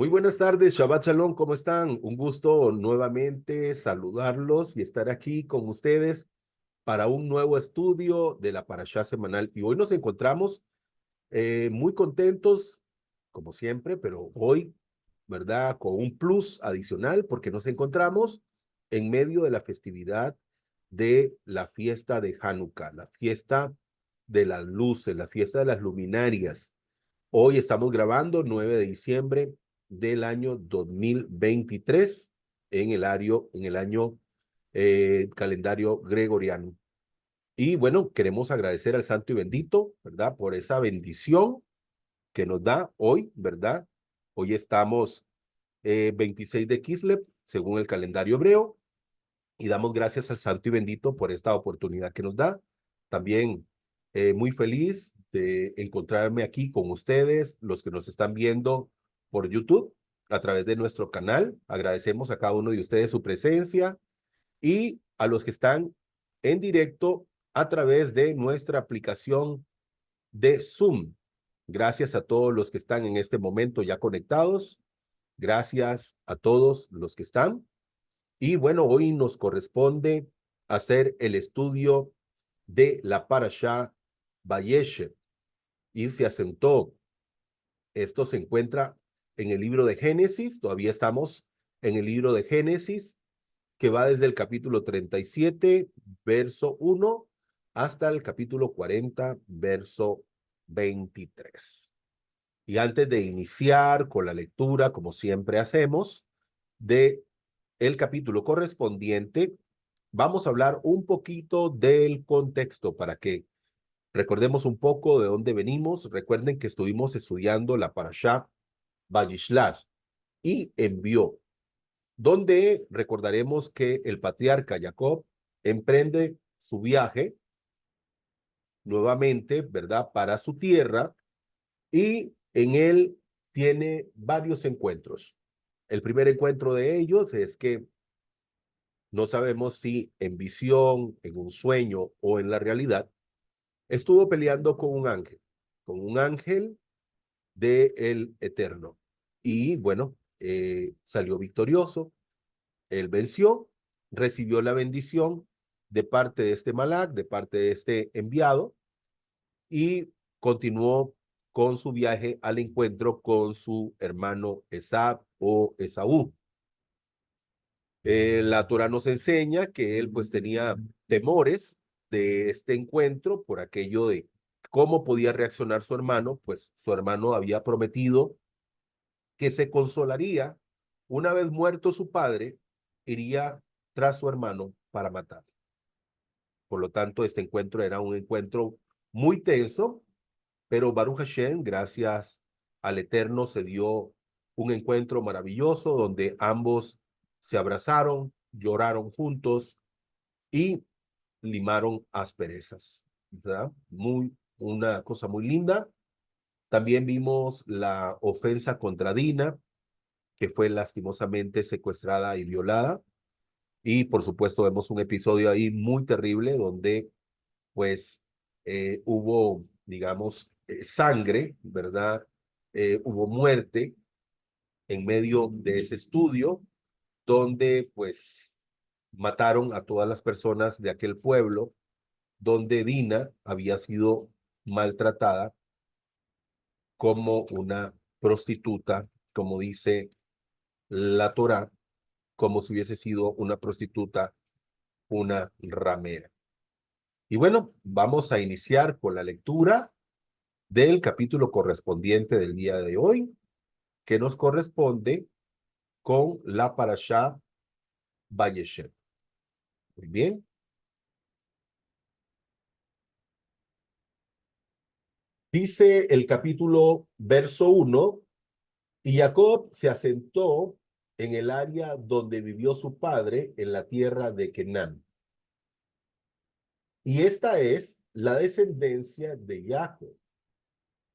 Muy buenas tardes, Shabbat Shalom, ¿cómo están? Un gusto nuevamente saludarlos y estar aquí con ustedes para un nuevo estudio de la Parashá semanal. Y hoy nos encontramos muy contentos, como siempre, pero hoy, ¿verdad? Con un plus adicional porque nos encontramos en medio de la festividad de la fiesta de Hanukkah, la fiesta de las luces, la fiesta de las luminarias. Hoy estamos grabando 9 de diciembre del año 2023 en el año calendario gregoriano. Y bueno, queremos agradecer al Santo y Bendito, ¿verdad? Por esa bendición que nos da hoy, ¿verdad? Hoy estamos 26 de Kislev, según el calendario hebreo, y damos gracias al Santo y Bendito por esta oportunidad que nos da. También muy feliz de encontrarme aquí con ustedes, los que nos están viendo por YouTube, a través de nuestro canal. Agradecemos a cada uno de ustedes su presencia y a los que están en directo a través de nuestra aplicación de Zoom. Gracias a todos los que están en este momento ya conectados. Gracias a todos los que están. Y bueno, hoy nos corresponde hacer el estudio de la Parashá Vayeshev y se asentó. Esto se encuentra en el libro de Génesis, todavía estamos en el libro de Génesis, que va desde el capítulo 37, verso 1, hasta el capítulo 40, verso 23. Y antes de iniciar con la lectura, como siempre hacemos, de el capítulo correspondiente, vamos a hablar un poquito del contexto para que recordemos un poco de dónde venimos. Recuerden que estuvimos estudiando la Parashá Vayishlar y envió, donde recordaremos que el patriarca Jacob emprende su viaje nuevamente, ¿verdad?, para su tierra y en él tiene varios encuentros. El primer encuentro de ellos es que no sabemos si en visión, en un sueño o en la realidad, estuvo peleando con un ángel del Eterno. Y bueno, salió victorioso, él venció, recibió la bendición de parte de este Malak, de parte de este enviado, y continuó con su viaje al encuentro con su hermano Esab o Esaú. La Torah nos enseña que él pues tenía temores de este encuentro por aquello de cómo podía reaccionar su hermano, pues su hermano había prometido que se consolaría una vez muerto su padre, iría tras su hermano para matarlo. Por lo tanto, este encuentro era un encuentro muy tenso, pero Baruch Hashem, gracias al Eterno, se dio un encuentro maravilloso donde ambos se abrazaron, lloraron juntos y limaron asperezas, ¿verdad? Una cosa muy linda. También vimos la ofensa contra Dina, que fue lastimosamente secuestrada y violada. Y por supuesto vemos un episodio ahí muy terrible donde pues hubo, digamos, sangre, ¿verdad? Hubo muerte en medio de ese estudio donde pues mataron a todas las personas de aquel pueblo donde Dina había sido maltratada como una prostituta, como dice la Torá, como si hubiese sido una prostituta, una ramera. Y bueno, vamos a iniciar con la lectura del capítulo correspondiente del día de hoy, que nos corresponde con la Parashá Vayeshev. Muy bien. Dice el capítulo verso 1, y Jacob se asentó en el área donde vivió su padre, en la tierra de Canaán. Y esta es la descendencia de Jacob.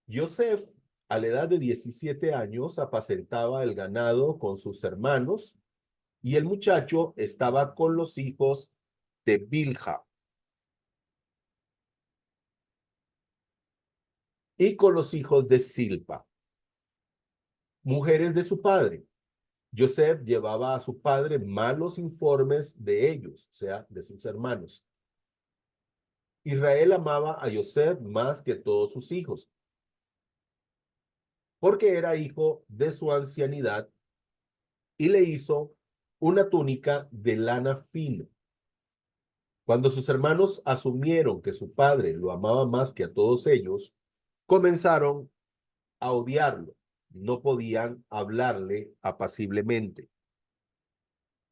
Yosef, a la edad de 17 años, apacentaba el ganado con sus hermanos, y el muchacho estaba con los hijos de Bilha y con los hijos de Silpa. mujeres de su padre. Joseph llevaba a su padre malos informes de ellos, o sea, de sus hermanos. Israel amaba a Joseph más que todos sus hijos, porque era hijo de su ancianidad y le hizo una túnica de lana fina. Cuando sus hermanos asumieron que su padre lo amaba más que a todos ellos, comenzaron a odiarlo. No podían hablarle apaciblemente.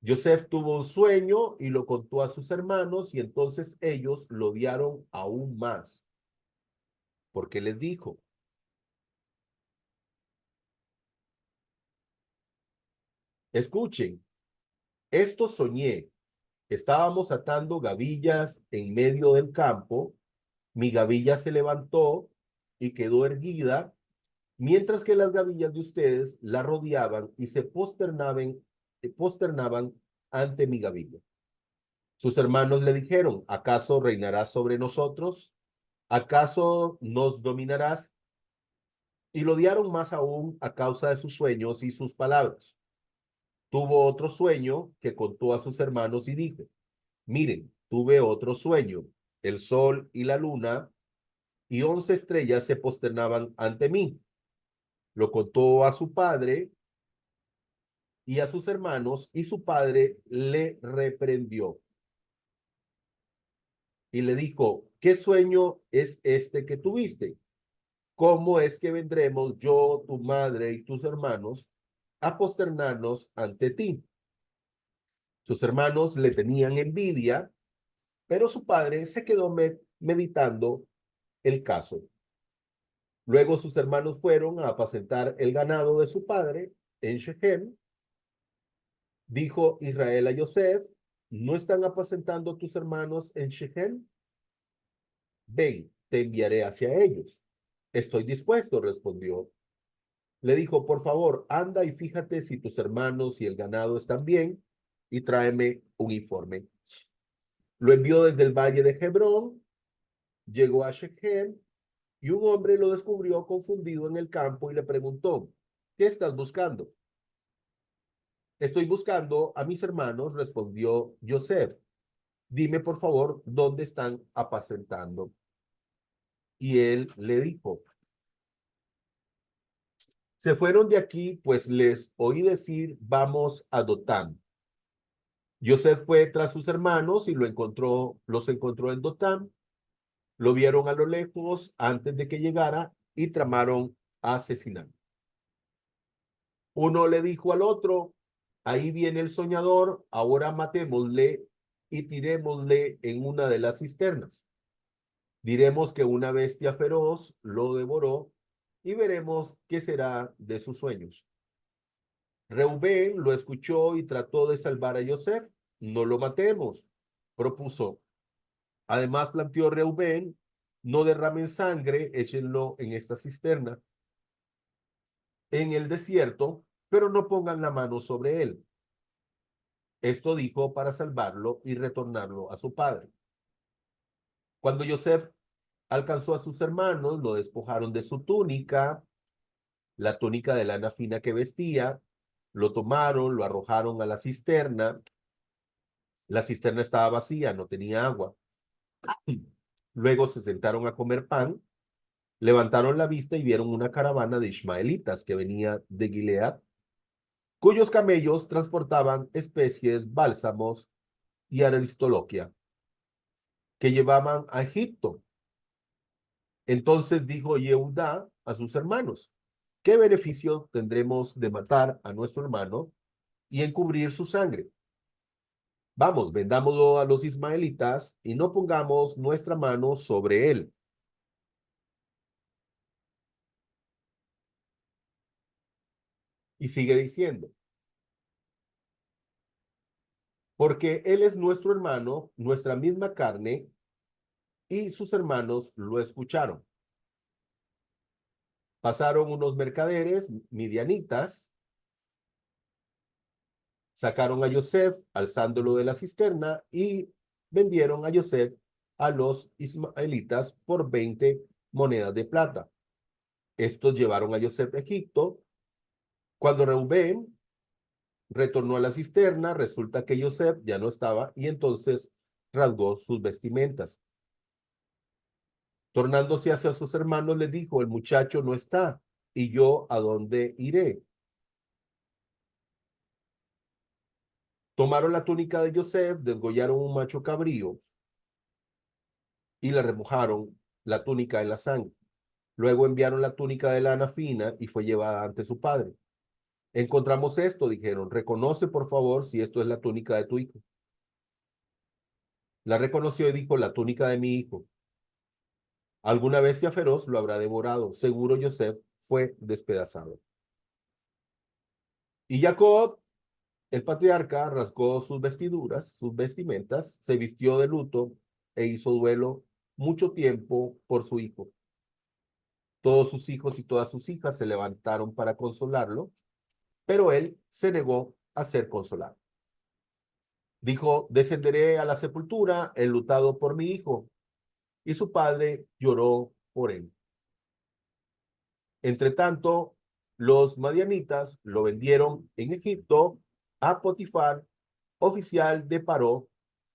Joseph tuvo un sueño y lo contó a sus hermanos y entonces ellos lo odiaron aún más, porque les dijo, escuchen, esto soñé. Estábamos atando gavillas en medio del campo, mi gavilla se levantó y quedó erguida, mientras que las gavillas de ustedes la rodeaban y se posternaban ante mi gavilla. Sus hermanos le dijeron, ¿acaso reinarás sobre nosotros? ¿Acaso nos dominarás? Y lo odiaron más aún a causa de sus sueños y sus palabras. Tuvo otro sueño que contó a sus hermanos y dijo, miren, tuve otro sueño. El sol y la luna y 11 estrellas se posternaban ante mí. Lo contó a su padre y a sus hermanos, y su padre le reprendió y le dijo, ¿qué sueño es este que tuviste? ¿Cómo es que vendremos yo, tu madre y tus hermanos a posternarnos ante ti? Sus hermanos le tenían envidia, pero su padre se quedó meditando el caso. Luego sus hermanos fueron a apacentar el ganado de su padre en Shechem. Dijo Israel a Yosef, ¿no están apacentando tus hermanos en Shechem? Ven, te enviaré hacia ellos. Estoy dispuesto, respondió. Le dijo, por favor, anda y fíjate si tus hermanos y el ganado están bien y tráeme un informe. Lo envió desde el valle de Hebrón, llegó a Shechem y un hombre lo descubrió confundido en el campo y le preguntó, ¿qué estás buscando? Estoy buscando a mis hermanos, respondió Joseph. Dime, por favor, dónde están apacentando. Y él le dijo, se fueron de aquí, pues les oí decir, vamos a Dotán. Joseph fue tras sus hermanos y los encontró en Dotán. Lo vieron a lo lejos antes de que llegara y tramaron a asesinar. Uno le dijo al otro, ahí viene el soñador, ahora matémosle y tirémosle en una de las cisternas. Diremos que una bestia feroz lo devoró y veremos qué será de sus sueños. Reubén lo escuchó y trató de salvar a Yosef. No lo matemos, propuso. Además planteó Reubén, no derramen sangre, échenlo en esta cisterna en el desierto, pero no pongan la mano sobre él. Esto dijo para salvarlo y retornarlo a su padre. Cuando Yosef alcanzó a sus hermanos, lo despojaron de su túnica, la túnica de lana fina que vestía, lo tomaron, lo arrojaron a la cisterna. La cisterna estaba vacía, no tenía agua. Luego se sentaron a comer pan, levantaron la vista y vieron una caravana de ismaelitas que venía de Gilead, cuyos camellos transportaban especies, bálsamos y aristoloquia que llevaban a Egipto. Entonces dijo Yehudá a sus hermanos, ¿qué beneficio tendremos de matar a nuestro hermano y encubrir su sangre? Vamos, vendámoslo a los ismaelitas y no pongamos nuestra mano sobre él. Y sigue diciendo, porque él es nuestro hermano, nuestra misma carne, y sus hermanos lo escucharon. Pasaron unos mercaderes midianitas, sacaron a Yosef, alzándolo de la cisterna, y vendieron a Yosef a los ismaelitas por 20 monedas de plata. Estos llevaron a Yosef a Egipto Cuando Reubén retornó a la cisterna, resulta que Joseph ya no estaba y entonces rasgó sus vestimentas. Tornándose hacia sus hermanos, le dijo, el muchacho no está, ¿y yo a dónde iré? Tomaron la túnica de Joseph, desgollaron un macho cabrío y la remojaron la túnica en la sangre. Luego enviaron la túnica de lana fina y fue llevada ante su padre. Encontramos esto, dijeron, reconoce por favor si esto es la túnica de tu hijo. La reconoció y dijo, la túnica de mi hijo. Alguna bestia feroz lo habrá devorado. Seguro Joseph fue despedazado. Y Jacob, el patriarca, rasgó sus vestiduras, sus vestimentas, se vistió de luto e hizo duelo mucho tiempo por su hijo. Todos sus hijos y todas sus hijas se levantaron para consolarlo, pero él se negó a ser consolado. Dijo, descenderé a la sepultura enlutado por mi hijo. Y su padre lloró por él. Entre tanto, los madianitas lo vendieron en Egipto a Potifar, oficial de Paró,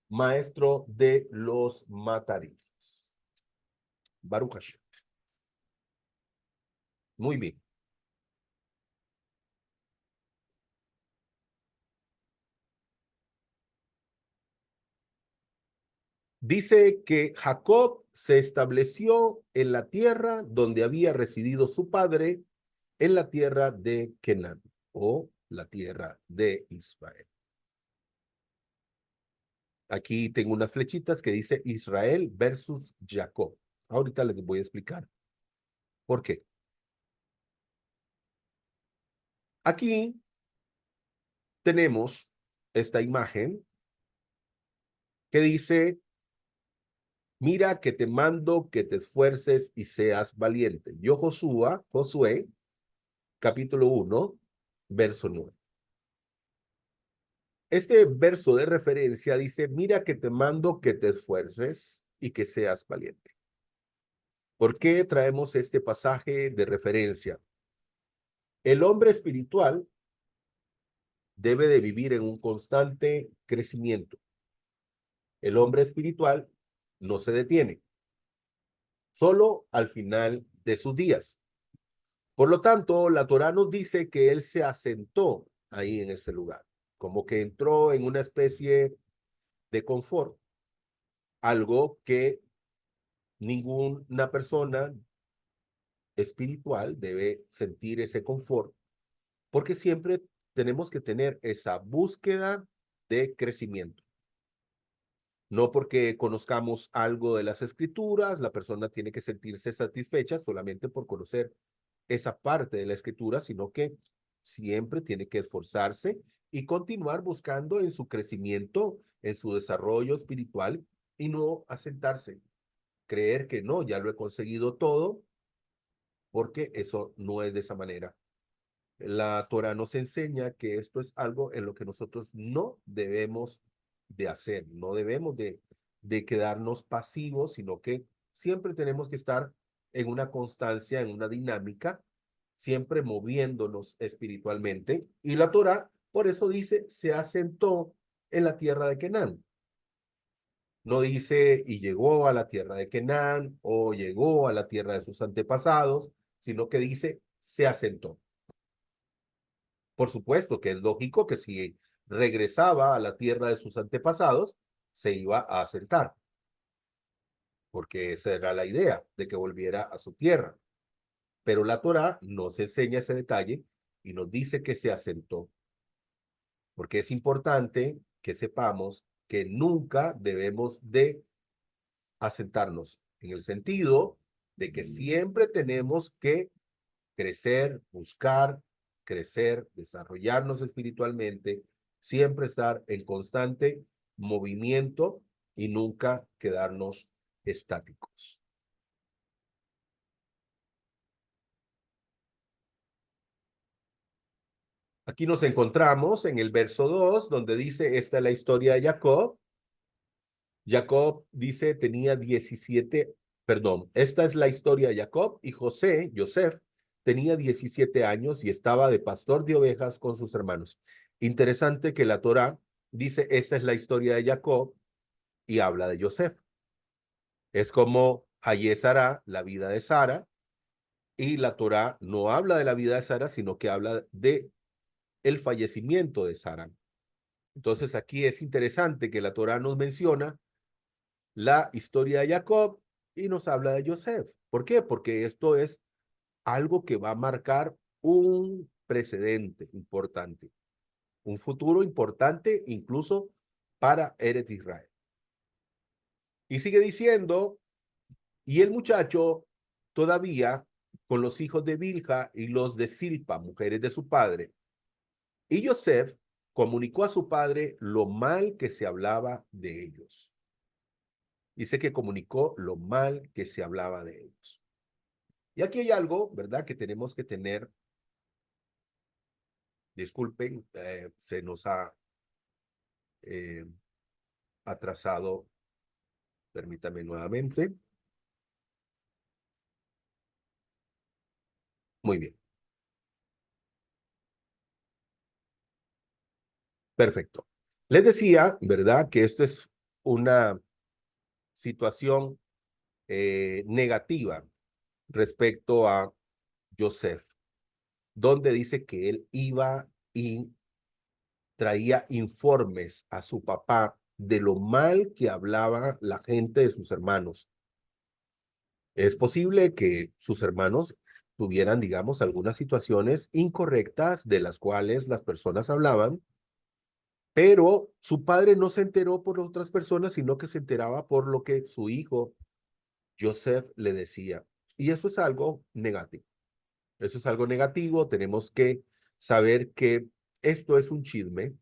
maestro de los mataristas. Baruch Hashem. Muy bien. Dice que Jacob se estableció en la tierra donde había residido su padre, en la tierra de Kenan o la tierra de Israel. Aquí tengo unas flechitas que dice Israel versus Jacob. Ahorita les voy a explicar por qué. Aquí tenemos esta imagen que dice, mira que te mando que te esfuerces y seas valiente. Yo Josué, capítulo 1, verso 9. Este verso de referencia dice, mira que te mando que te esfuerces y que seas valiente. ¿Por qué traemos este pasaje de referencia? El hombre espiritual debe de vivir en un constante crecimiento. El hombre espiritual no se detiene, solo al final de sus días. Por lo tanto, la Torá nos dice que él se asentó ahí en ese lugar, como que entró en una especie de confort, algo que ninguna persona espiritual debe sentir ese confort, porque siempre tenemos que tener esa búsqueda de crecimiento. No porque conozcamos algo de las escrituras, la persona tiene que sentirse satisfecha solamente por conocer esa parte de la escritura, sino que siempre tiene que esforzarse y continuar buscando en su crecimiento, en su desarrollo espiritual y no asentarse, creer que no, ya lo he conseguido todo, porque eso no es de esa manera. La Torah nos enseña que esto es algo en lo que nosotros no debemos de hacer, no debemos de quedarnos pasivos, sino que siempre tenemos que estar en una constancia, en una dinámica, siempre moviéndonos espiritualmente. Y la Torah, por eso dice, se asentó en la tierra de Canaán. No dice, y llegó a la tierra de Canaán o llegó a la tierra de sus antepasados, sino que dice, se asentó. Por supuesto que es lógico que si regresaba a la tierra de sus antepasados, se iba a asentar, porque esa era la idea, de que volviera a su tierra. Pero la Torá nos enseña ese detalle y nos dice que se asentó, porque es importante que sepamos que nunca debemos de asentarnos, en el sentido de que siempre tenemos que crecer, buscar, crecer, desarrollarnos espiritualmente, siempre estar en constante movimiento y nunca quedarnos estáticos. Aquí nos encontramos en el verso 2, donde dice, esta es la historia de Jacob. Jacob dice, tenía 17, perdón, esta es la historia de Jacob y Joseph tenía 17 años y estaba de pastor de ovejas con sus hermanos. Interesante que la Torá dice, esta es la historia de Jacob y habla de Joseph. Es como Hayé Sará, la vida de Sara, y la Torá no habla de la vida de Sara, sino que habla de el fallecimiento de Sara. Entonces aquí es interesante que la Torá nos menciona la historia de Jacob y nos habla de Joseph. ¿Por qué? Porque esto es algo que va a marcar un precedente importante, un futuro importante incluso para Eretz Israel. Y sigue diciendo, y el muchacho todavía con los hijos de Bilha y los de Silpa, mujeres de su padre, y Joseph comunicó a su padre lo mal que se hablaba de ellos. Dice que comunicó lo mal que se hablaba de ellos. Y aquí hay algo, ¿verdad?, que tenemos que tener. Disculpen, se nos ha eh, atrasado. Permítame nuevamente. Muy bien. Perfecto. Les decía, ¿verdad?, que esto es una situación negativa respecto a Joseph, donde dice que él iba y traía informes a su papá de lo mal que hablaba la gente de sus hermanos. Es posible que sus hermanos tuvieran, digamos, algunas situaciones incorrectas de las cuales las personas hablaban, pero su padre no se enteró por otras personas, sino que se enteraba por lo que su hijo Joseph le decía. Y eso es algo negativo. Eso es algo negativo. Tenemos que saber que esto es un chisme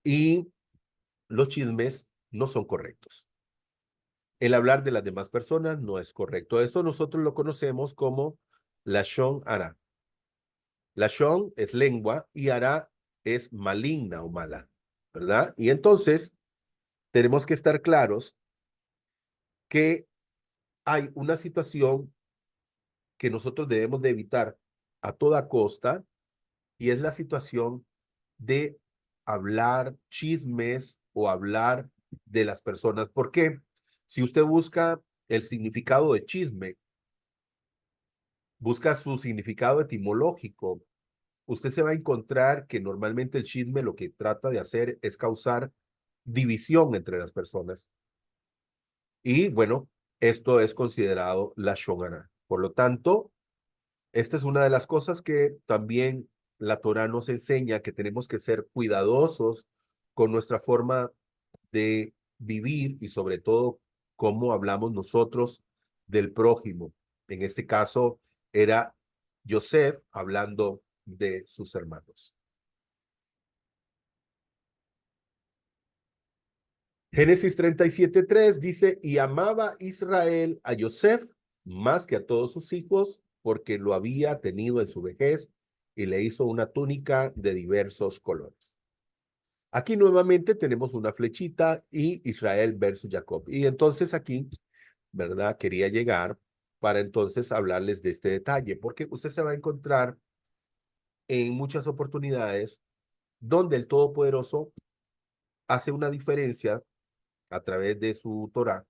y los chismes no son correctos. El hablar de las demás personas no es correcto. Esto nosotros lo conocemos como Lashon Hara. Lashon es lengua y Hara es maligna o mala, ¿verdad? Y entonces tenemos que estar claros que hay una situación que nosotros debemos de evitar a toda costa y es la situación de hablar chismes o hablar de las personas. ¿Por qué? Si usted busca el significado de chisme, busca su significado etimológico, usted se va a encontrar que normalmente el chisme lo que trata de hacer es causar división entre las personas. Y bueno, esto es considerado la shongana. Por lo tanto, esta es una de las cosas que también la Torá nos enseña, que tenemos que ser cuidadosos con nuestra forma de vivir y sobre todo cómo hablamos nosotros del prójimo. En este caso era Joseph hablando de sus hermanos. Génesis 37:3 dice, y amaba Israel a Joseph más que a todos sus hijos, porque lo había tenido en su vejez y le hizo una túnica de diversos colores. Aquí nuevamente tenemos una flechita y Israel versus Jacob. Y entonces aquí, ¿verdad? Quería llegar para entonces hablarles de este detalle, porque usted se va a encontrar en muchas oportunidades donde el Todopoderoso hace una diferencia a través de su Torah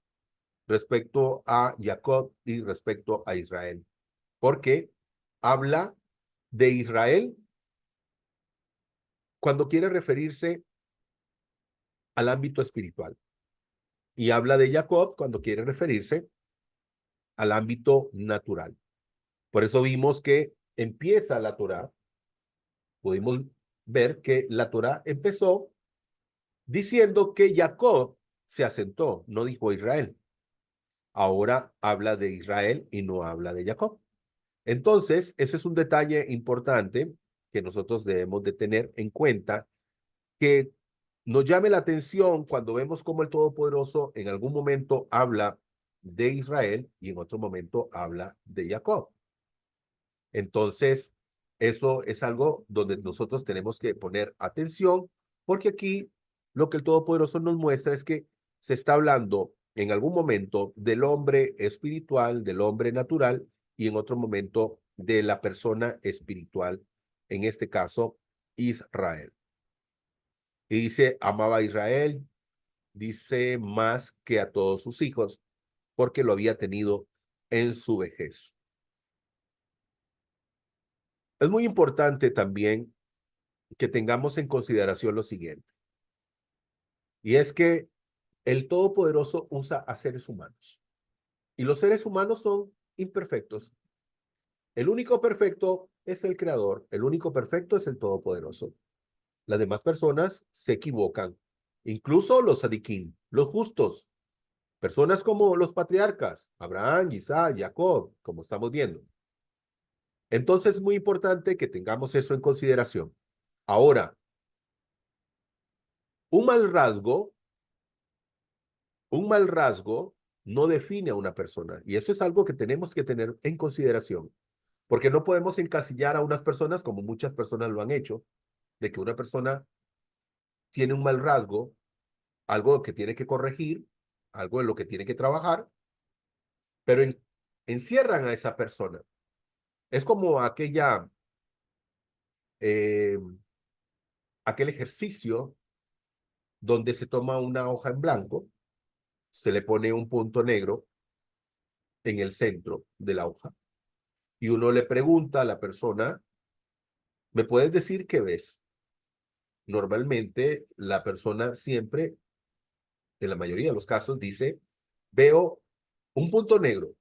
respecto a Jacob y respecto a Israel, porque habla de Israel cuando quiere referirse al ámbito espiritual y habla de Jacob cuando quiere referirse al ámbito natural. Por eso vimos que empieza la Torá, pudimos ver que la Torá empezó diciendo que Jacob se asentó, no dijo Israel. Ahora habla de Israel y no habla de Jacob. Entonces, ese es un detalle importante que nosotros debemos de tener en cuenta, que nos llame la atención cuando vemos cómo el Todopoderoso en algún momento habla de Israel y en otro momento habla de Jacob. Entonces, eso es algo donde nosotros tenemos que poner atención, porque aquí lo que el Todopoderoso nos muestra es que se está hablando en algún momento del hombre espiritual, del hombre natural, y en otro momento de la persona espiritual, en este caso, Israel. Y dice, amaba a Israel, dice, más que a todos sus hijos, porque lo había tenido en su vejez. Es muy importante también que tengamos en consideración lo siguiente, y es que el Todopoderoso usa a seres humanos, y los seres humanos son imperfectos. El único perfecto es el Creador, el único perfecto es el Todopoderoso. Las demás personas se equivocan, incluso los sadiquín, los justos, personas como los patriarcas, Abraham, Isaac, Jacob, como estamos viendo. Entonces es muy importante que tengamos eso en consideración. Ahora, un mal rasgo, un mal rasgo no define a una persona, y eso es algo que tenemos que tener en consideración, porque no podemos encasillar a unas personas como muchas personas lo han hecho, de que una persona tiene un mal rasgo, algo que tiene que corregir, algo en lo que tiene que trabajar, pero encierran a esa persona. Es como eh, aquel ejercicio donde se toma una hoja en blanco, se le pone un punto negro en el centro de la hoja y uno le pregunta a la persona, ¿me puedes decir qué ves? Normalmente la persona siempre, en la mayoría de los casos, dice, veo un punto negro.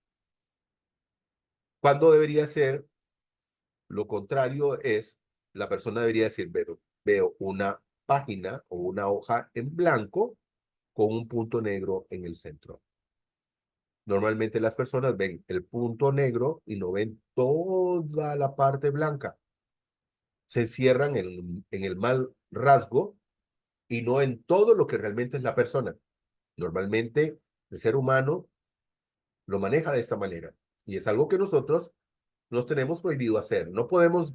Cuando debería ser lo contrario es, la persona debería decir, veo una página o una hoja en blanco con un punto negro en el centro. Normalmente las personas ven el punto negro y no ven toda la parte blanca. Se encierran en el mal rasgo y no en todo lo que realmente es la persona. Normalmente el ser humano lo maneja de esta manera y es algo que nosotros nos tenemos prohibido hacer. No podemos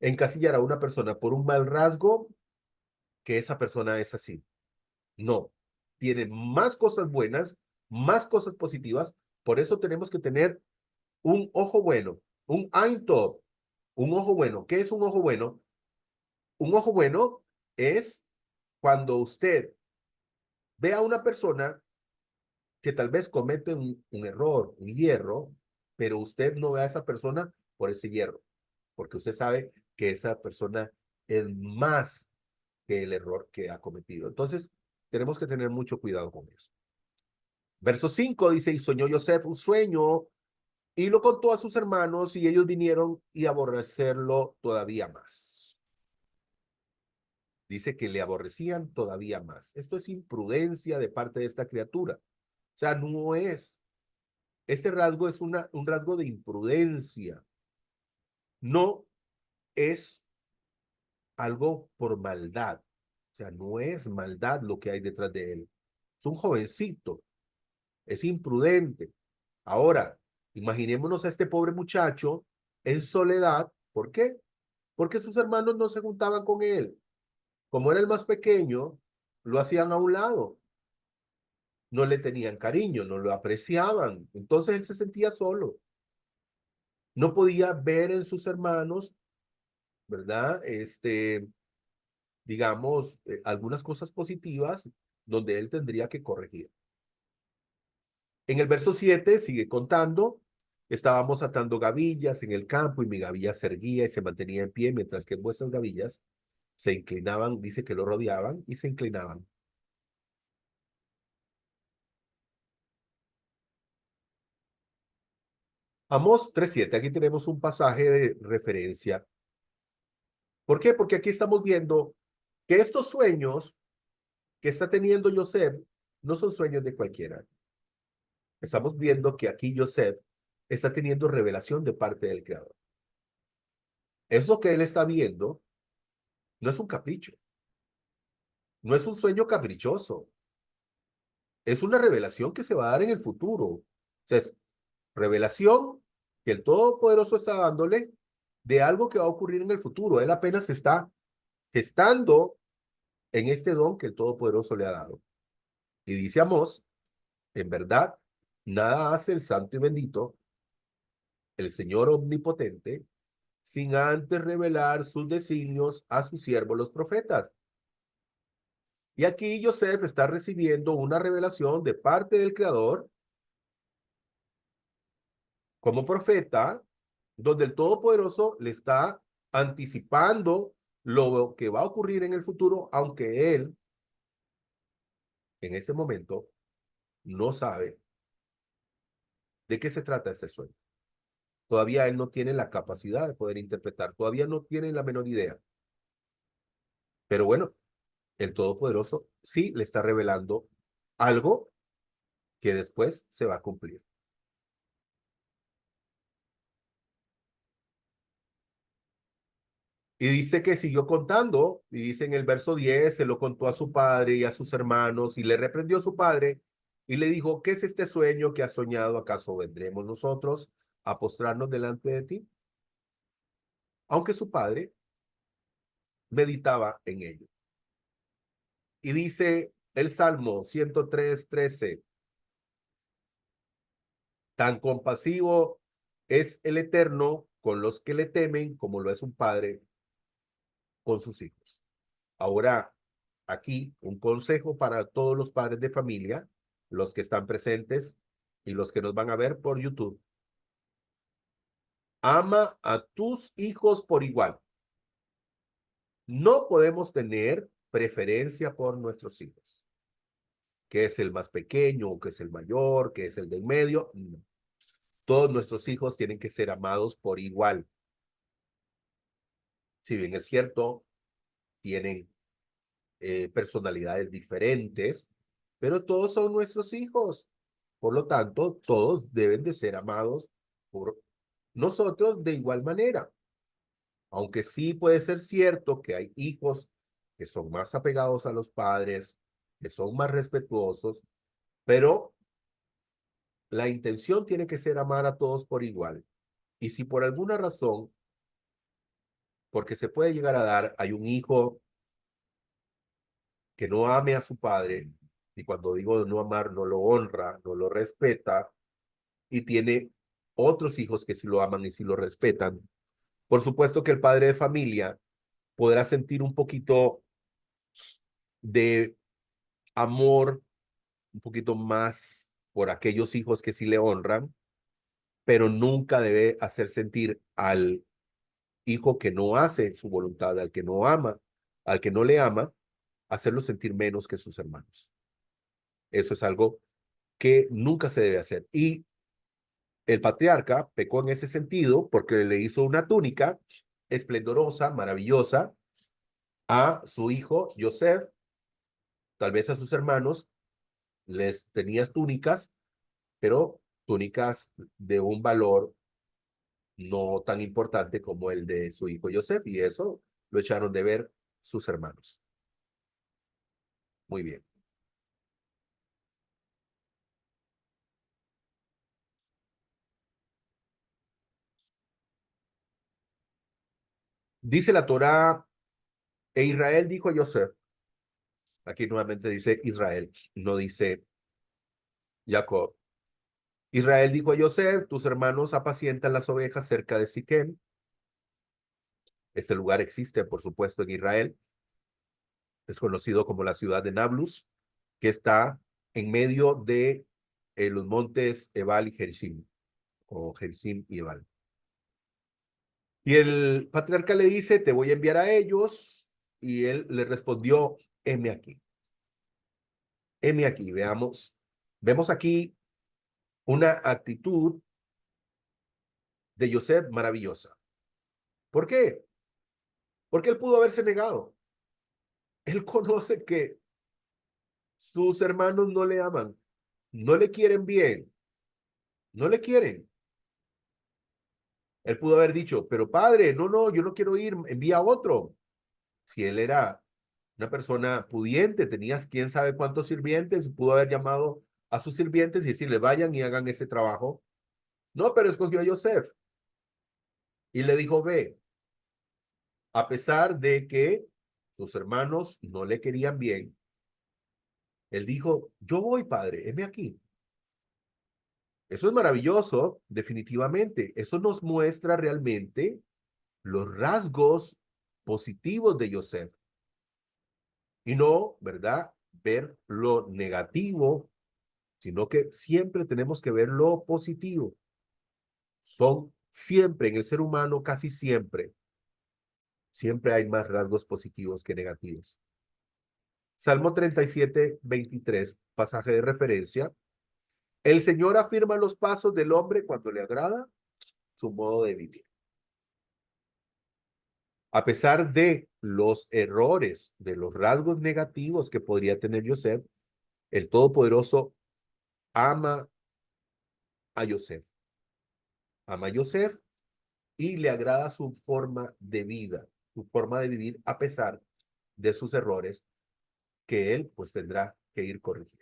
encasillar a una persona por un mal rasgo que esa persona es así. No, tiene más cosas buenas, más cosas positivas. Por eso tenemos que tener un ojo bueno, un Ein Tov, un ojo bueno. ¿Qué es un ojo bueno? Un ojo bueno es cuando usted ve a una persona que tal vez comete un error, un hierro, pero usted no ve a esa persona por ese hierro, porque usted sabe que esa persona es más que el error que ha cometido. Entonces, tenemos que tener mucho cuidado con eso. Verso 5 dice, y soñó Yosef un sueño y lo contó a sus hermanos y ellos vinieron y aborrecerlo todavía más. Dice que le aborrecían todavía más. Esto es imprudencia de parte de esta criatura. O sea, no es. Este rasgo es un rasgo de imprudencia. No es algo por maldad. O sea, no es maldad lo que hay detrás de él. Es un jovencito. Es imprudente. Ahora, imaginémonos a este pobre muchacho en soledad. ¿Por qué? Porque sus hermanos no se juntaban con él. Como era el más pequeño, lo hacían a un lado. No le tenían cariño, no lo apreciaban. Entonces él se sentía solo. No podía ver en sus hermanos, ¿verdad? Digamos, algunas cosas positivas donde él tendría que corregir. En el verso 7 sigue contando, estábamos atando gavillas en el campo y mi gavilla se erguía y se mantenía en pie, mientras que vuestras gavillas se inclinaban, dice que lo rodeaban y se inclinaban. Amós 3:7, aquí tenemos un pasaje de referencia. ¿Por qué? Porque aquí estamos viendo que estos sueños que está teniendo Yosef no son sueños de cualquiera. Estamos viendo que aquí Yosef está teniendo revelación de parte del Creador. Es lo que él está viendo, no es un capricho, no es un sueño caprichoso, es una revelación que se va a dar en el futuro. O sea, es revelación que el Todopoderoso está dándole de algo que va a ocurrir en el futuro. Él apenas está gestando en este don que el Todopoderoso le ha dado. Y dice Amós, en verdad, nada hace el santo y bendito el Señor omnipotente, sin antes revelar sus designios a sus siervos los profetas. Y aquí Yosef está recibiendo una revelación de parte del Creador como profeta, donde el Todopoderoso le está anticipando lo que va a ocurrir en el futuro, aunque él en ese momento no sabe de qué se trata este sueño. Todavía él no tiene la capacidad de poder interpretar, todavía no tiene la menor idea. Pero bueno, el Todopoderoso sí le está revelando algo que después se va a cumplir. Y dice que siguió contando, y dice en el verso 10, se lo contó a su padre y a sus hermanos, y le reprendió a su padre, y le dijo, ¿qué es este sueño que has soñado? ¿Acaso vendremos nosotros a postrarnos delante de ti? Aunque su padre meditaba en ello. Y dice el Salmo 103:13, tan compasivo es el Eterno con los que le temen, como lo es un padre con sus hijos. Ahora, aquí un consejo para todos los padres de familia, los que están presentes y los que nos van a ver por YouTube. Ama a tus hijos por igual. No podemos tener preferencia por nuestros hijos. Que es el más pequeño, que es el mayor, que es el del medio. No. Todos nuestros hijos tienen que ser amados por igual. Si bien es cierto, tienen personalidades diferentes, pero todos son nuestros hijos. Por lo tanto, todos deben de ser amados por nosotros de igual manera. Aunque sí puede ser cierto que hay hijos que son más apegados a los padres, que son más respetuosos, pero la intención tiene que ser amar a todos por igual. Y si por alguna razón, porque se puede llegar a dar, hay un hijo que no ame a su padre, y cuando digo no amar, no lo honra, no lo respeta, y tiene otros hijos que sí lo aman y sí lo respetan, por supuesto que el padre de familia podrá sentir un poquito de amor, un poquito más por aquellos hijos que sí le honran, pero nunca debe hacer sentir al hijo que no hace su voluntad, al que no ama, al que no le ama, hacerlo sentir menos que sus hermanos. Eso es algo que nunca se debe hacer. Y el patriarca pecó en ese sentido porque le hizo una túnica esplendorosa, maravillosa, a su hijo Yosef, tal vez a sus hermanos, les tenías túnicas, pero túnicas de un valor no tan importante como el de su hijo Yosef, y eso lo echaron de ver sus hermanos. Muy bien. Dice la Torá, e Israel dijo a Yosef, aquí nuevamente dice Israel, no dice Jacob. Israel dijo a Yosef, tus hermanos apacientan las ovejas cerca de Siquem. Este lugar existe, por supuesto, en Israel. Es conocido como la ciudad de Nablus, que está en medio de los montes Ebal y Gerizim, o Gerizim y Ebal. Y el patriarca le dice, te voy a enviar a ellos, y él le respondió, heme aquí. Heme aquí, veamos. Vemos aquí una actitud de Yosef maravillosa. ¿Por qué? Porque él pudo haberse negado. Él conoce que sus hermanos no le aman, no le quieren bien, no le quieren. Él pudo haber dicho, pero padre, no, no, yo no quiero ir, envía a otro. Si él era una persona pudiente, tenías quién sabe cuántos sirvientes, pudo haber llamado a sus sirvientes y decirle, vayan y hagan ese trabajo. No, pero escogió a Yosef y le dijo, ve, a pesar de que sus hermanos no le querían bien, él dijo, yo voy, padre, heme aquí. Eso es maravilloso, definitivamente. Eso nos muestra realmente los rasgos positivos de Joseph y no, ¿verdad? Ver lo negativo, sino que siempre tenemos que ver lo positivo. Son siempre en el ser humano, casi siempre, siempre hay más rasgos positivos que negativos. Salmo 37, 23, pasaje de referencia. El Señor afirma los pasos del hombre cuando le agrada su modo de vivir. A pesar de los errores, de los rasgos negativos que podría tener Joseph, el Todopoderoso ama a Joseph. Ama a Joseph y le agrada su forma de vida, su forma de vivir a pesar de sus errores que él pues tendrá que ir corrigiendo.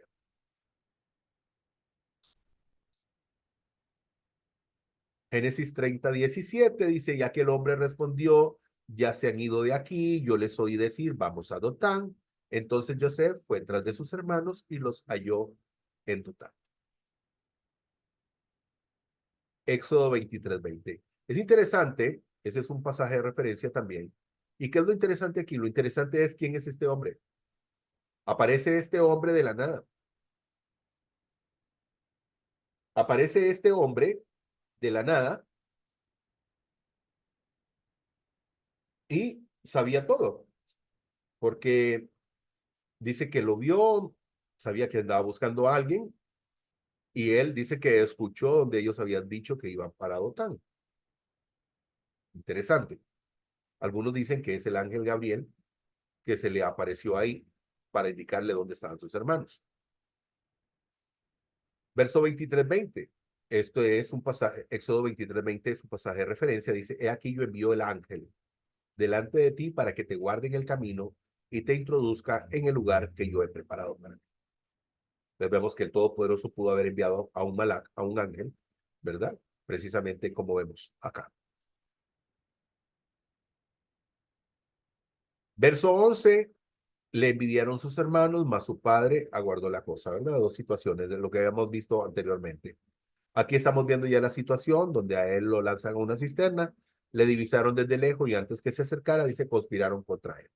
Génesis 30, 17 dice, ya que el hombre respondió, ya se han ido de aquí, yo les oí decir, vamos a Dotán. Entonces Joseph fue tras de sus hermanos y los halló en Dotán. Éxodo 23, 20. Es interesante, ese es un pasaje de referencia también. ¿Y qué es lo interesante aquí? Lo interesante es quién es este hombre. Aparece este hombre de la nada. Aparece este hombre de la nada y sabía todo, porque dice que lo vio, sabía que andaba buscando a alguien y él dice que escuchó donde ellos habían dicho que iban para Dotán. Interesante. Algunos dicen que es el ángel Gabriel que se le apareció ahí para indicarle dónde estaban sus hermanos. Verso 23, 20. Esto es un pasaje, Éxodo 23, 20 es un pasaje de referencia. Dice, he aquí yo envío el ángel delante de ti para que te guarde en el camino y te introduzca en el lugar que yo he preparado para ti. Entonces vemos que el Todopoderoso pudo haber enviado a un malak, a un ángel, ¿verdad? Precisamente como vemos acá. Verso 11, le envidiaron sus hermanos, mas su padre aguardó la cosa, ¿verdad? Dos situaciones de lo que habíamos visto anteriormente. Aquí estamos viendo ya la situación donde a él lo lanzan a una cisterna, le divisaron desde lejos y antes que se acercara, dice, conspiraron contra él.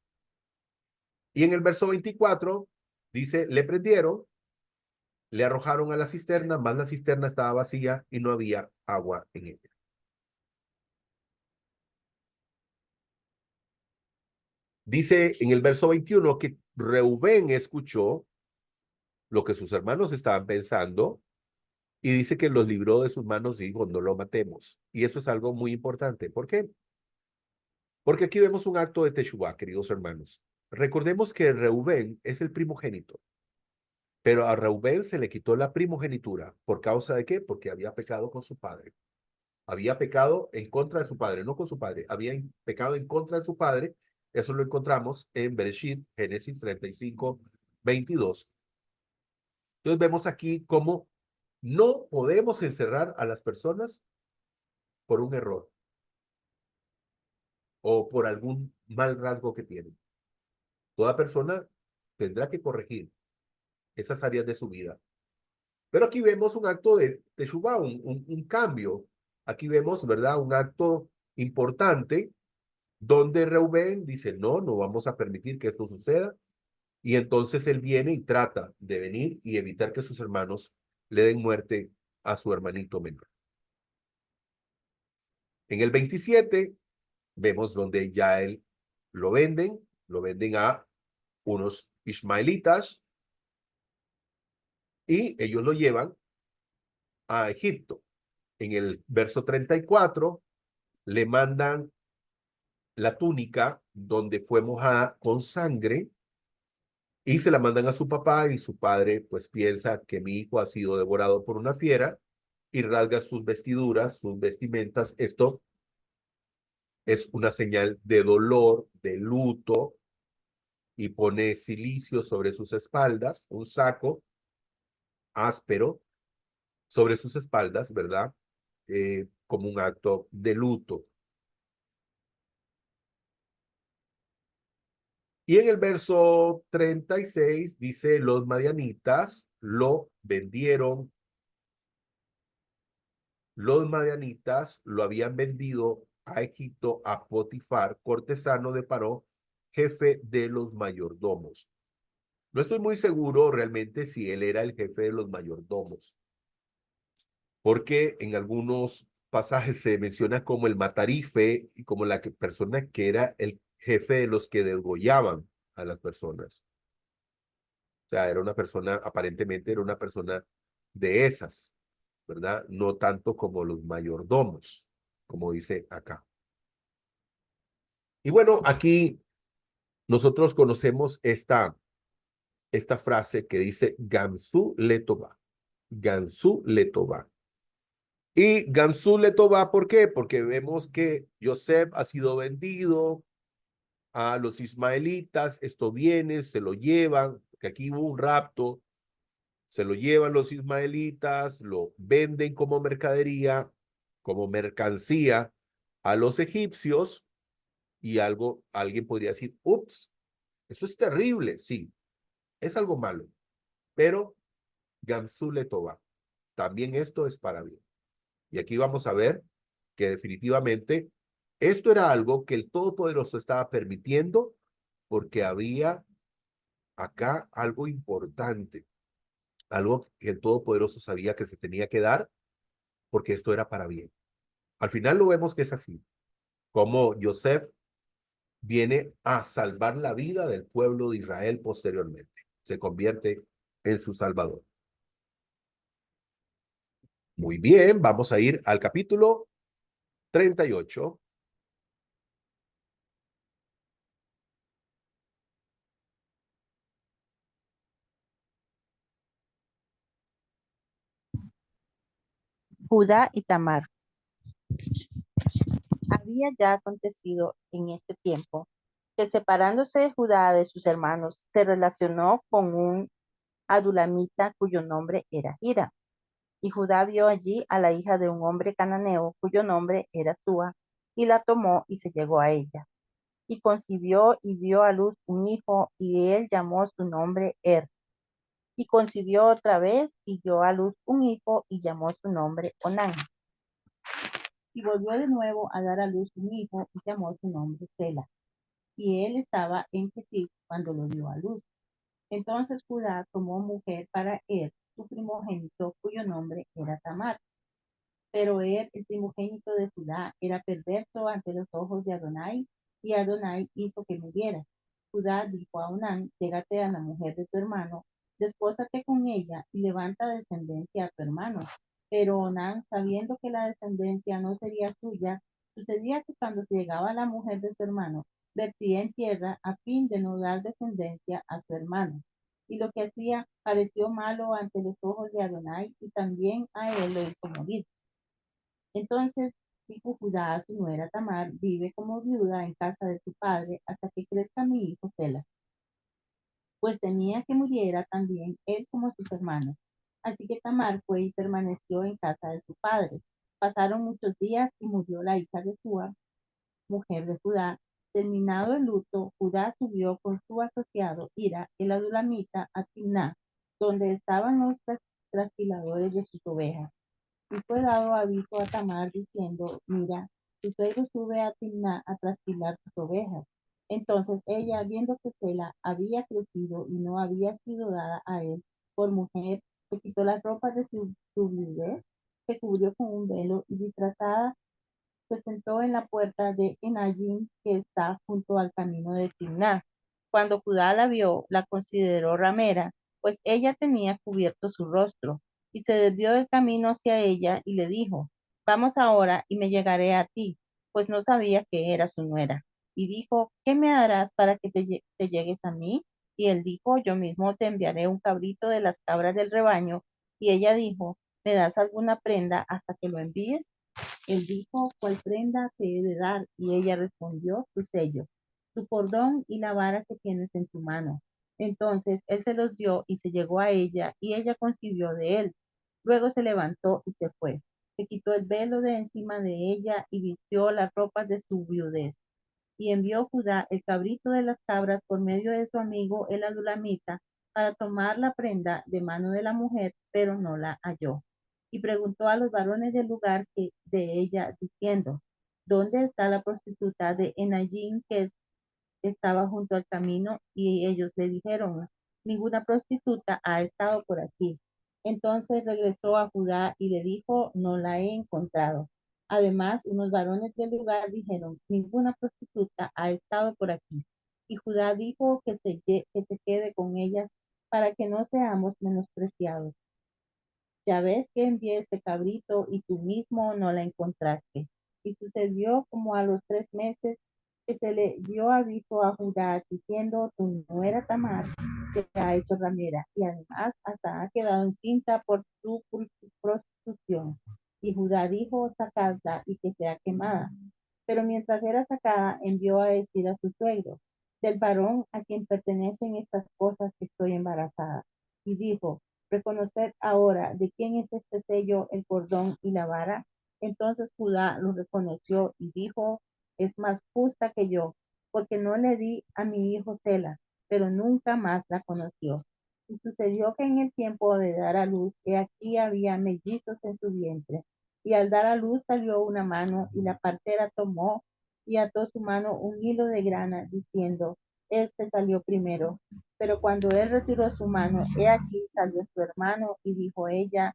Y en el verso 24, dice, le prendieron, le arrojaron a la cisterna, mas la cisterna estaba vacía y no había agua en ella. Dice en el verso 21 que Reubén escuchó lo que sus hermanos estaban pensando y dice que los libró de sus manos y dijo, no lo matemos. Y eso es algo muy importante. ¿Por qué? Porque aquí vemos un acto de Teshuvá, queridos hermanos. Recordemos que Reubén es el primogénito, pero a Reubén se le quitó la primogenitura. ¿Por causa de qué? Porque había pecado con su padre. Había pecado en contra de su padre, no con su padre. Había pecado en contra de su padre. Eso lo encontramos en Bereshit, Génesis 35, 22. Entonces vemos aquí cómo no podemos encerrar a las personas por un error o por algún mal rasgo que tienen. Toda persona tendrá que corregir esas áreas de su vida. Pero aquí vemos un acto de Teshuvá, un cambio. Aquí vemos, ¿verdad? Un acto importante donde Reubén dice, no, no vamos a permitir que esto suceda. Y entonces él viene y trata de venir y evitar que sus hermanos le den muerte a su hermanito menor. En el 27 vemos donde ya él lo venden a unos ismaelitas y ellos lo llevan a Egipto. En el verso 34 le mandan la túnica donde fue mojada con sangre y se la mandan a su papá y su padre pues piensa que mi hijo ha sido devorado por una fiera y rasga sus vestiduras, sus vestimentas. Esto es una señal de dolor, de luto y pone silicio sobre sus espaldas, un saco áspero sobre sus espaldas, ¿verdad? Como un acto de luto. Y en el verso 36 dice, los madianitas lo vendieron los madianitas lo habían vendido a Egipto a Potifar, cortesano de Paró, jefe de los mayordomos. No estoy muy seguro realmente si él era el jefe de los mayordomos, porque en algunos pasajes se menciona como el matarife y como persona que era el jefe de los que degollaban a las personas. O sea, era una persona, aparentemente era una persona de esas, ¿verdad? No tanto como los mayordomos, como dice acá. Y bueno, aquí nosotros conocemos esta frase que dice Gamsu Letová. Gamsu Letová. Y Gamsu Letová, ¿por qué? Porque vemos que Yosef ha sido vendido a los ismaelitas, esto viene, se lo llevan, que aquí hubo un rapto, se lo llevan los ismaelitas, lo venden como mercadería, como mercancía a los egipcios y alguien podría decir, ups, esto es terrible, sí, es algo malo, pero Gamsu Letová, también esto es para bien. Y aquí vamos a ver que definitivamente esto era algo que el Todopoderoso estaba permitiendo porque había acá algo importante, algo que el Todopoderoso sabía que se tenía que dar porque esto era para bien. Al final lo vemos que es así, como Yosef viene a salvar la vida del pueblo de Israel posteriormente. Se convierte en su salvador. Muy bien, vamos a ir al capítulo 38. Judá y Tamar. Había ya acontecido en este tiempo que separándose Judá de sus hermanos, se relacionó con un adulamita cuyo nombre era Hira. Y Judá vio allí a la hija de un hombre cananeo cuyo nombre era Súa, y la tomó y se llegó a ella. Y concibió y dio a luz un hijo, y él llamó su nombre Y concibió otra vez y dio a luz un hijo, y llamó su nombre Onán. Y volvió de nuevo a dar a luz un hijo, y llamó su nombre Sela. Y él estaba en Petit cuando lo dio a luz. Entonces Judá tomó mujer para él, su primogénito, cuyo nombre era Tamar. Pero él, el primogénito de Judá, era perverso ante los ojos de Adonai, y Adonai hizo que muriera. Judá dijo a Onán, llégate a la mujer de tu hermano, despósate con ella y levanta descendencia a tu hermano. Pero Onán, sabiendo que la descendencia no sería suya, sucedía que cuando llegaba la mujer de su hermano, vertía en tierra a fin de no dar descendencia a su hermano. Y lo que hacía pareció malo ante los ojos de Adonai, y también a él lo hizo morir. Entonces dijo Judá a su nuera Tamar, vive como viuda en casa de tu padre hasta que crezca mi hijo Sela, pues temía que muriera también él como sus hermanos. Así que Tamar fue y permaneció en casa de su padre. Pasaron muchos días y murió la hija de Súa, mujer de Judá. Terminado el luto, Judá subió con su asociado Hira, el adulamita, a Timná, donde estaban los trasquiladores de sus ovejas. Y fue dado aviso a Tamar diciendo, mira, tu suegro sube a Timná a trasquilar tus ovejas. Entonces ella, viendo que Sela había crecido y no había sido dada a él por mujer, se quitó las ropas de su viudez, se cubrió con un velo y disfrazada se sentó en la puerta de Enayim, que está junto al camino de Timná. Cuando Judá la vio, la consideró ramera, pues ella tenía cubierto su rostro, y se desvió del camino hacia ella y le dijo, vamos ahora y me llegaré a ti, pues no sabía que era su nuera. Y dijo, ¿qué me harás para que te llegues a mí? Y él dijo, yo mismo te enviaré un cabrito de las cabras del rebaño. Y ella dijo, ¿me das alguna prenda hasta que lo envíes? Él dijo, ¿cuál prenda te he de dar? Y ella respondió, tu sello, tu cordón y la vara que tienes en tu mano. Entonces él se los dio y se llegó a ella, y ella concibió de él. Luego se levantó y se fue. Se quitó el velo de encima de ella y vistió las ropas de su viudez. Y envió Judá el cabrito de las cabras por medio de su amigo el adulamita para tomar la prenda de mano de la mujer, pero no la halló. y preguntó a los varones del lugar de ella, diciendo, ¿dónde está la prostituta de Enayín que estaba junto al camino? Y ellos le dijeron, ninguna prostituta ha estado por aquí. Entonces regresó a Judá y le dijo, no la he encontrado. Además, unos varones del lugar dijeron, ninguna prostituta ha estado por aquí. Y Judá dijo que se quede con ellas para que no seamos menospreciados. Ya ves que envié este cabrito y tú mismo no la encontraste. Y sucedió como a los 3 meses que se le dio aviso a Judá diciendo, tu nuera Tamar se ha hecho ramera y además hasta ha quedado encinta por su prostitución. Y Judá dijo, sacadla y que sea quemada. Pero mientras era sacada, envió a decir a su suegro, del varón a quien pertenecen estas cosas que estoy embarazada. Y dijo, reconoced ahora de quién es este sello, el cordón y la vara. Entonces Judá lo reconoció y dijo, es más justa que yo, porque no le di a mi hijo Sela, pero nunca más la conoció. Y sucedió que en el tiempo de dar a luz, que aquí había mellizos en su vientre. Y al dar a luz salió una mano, y la partera tomó y ató su mano un hilo de grana, diciendo, este salió primero. Pero cuando él retiró su mano, he aquí salió su hermano, y dijo ella,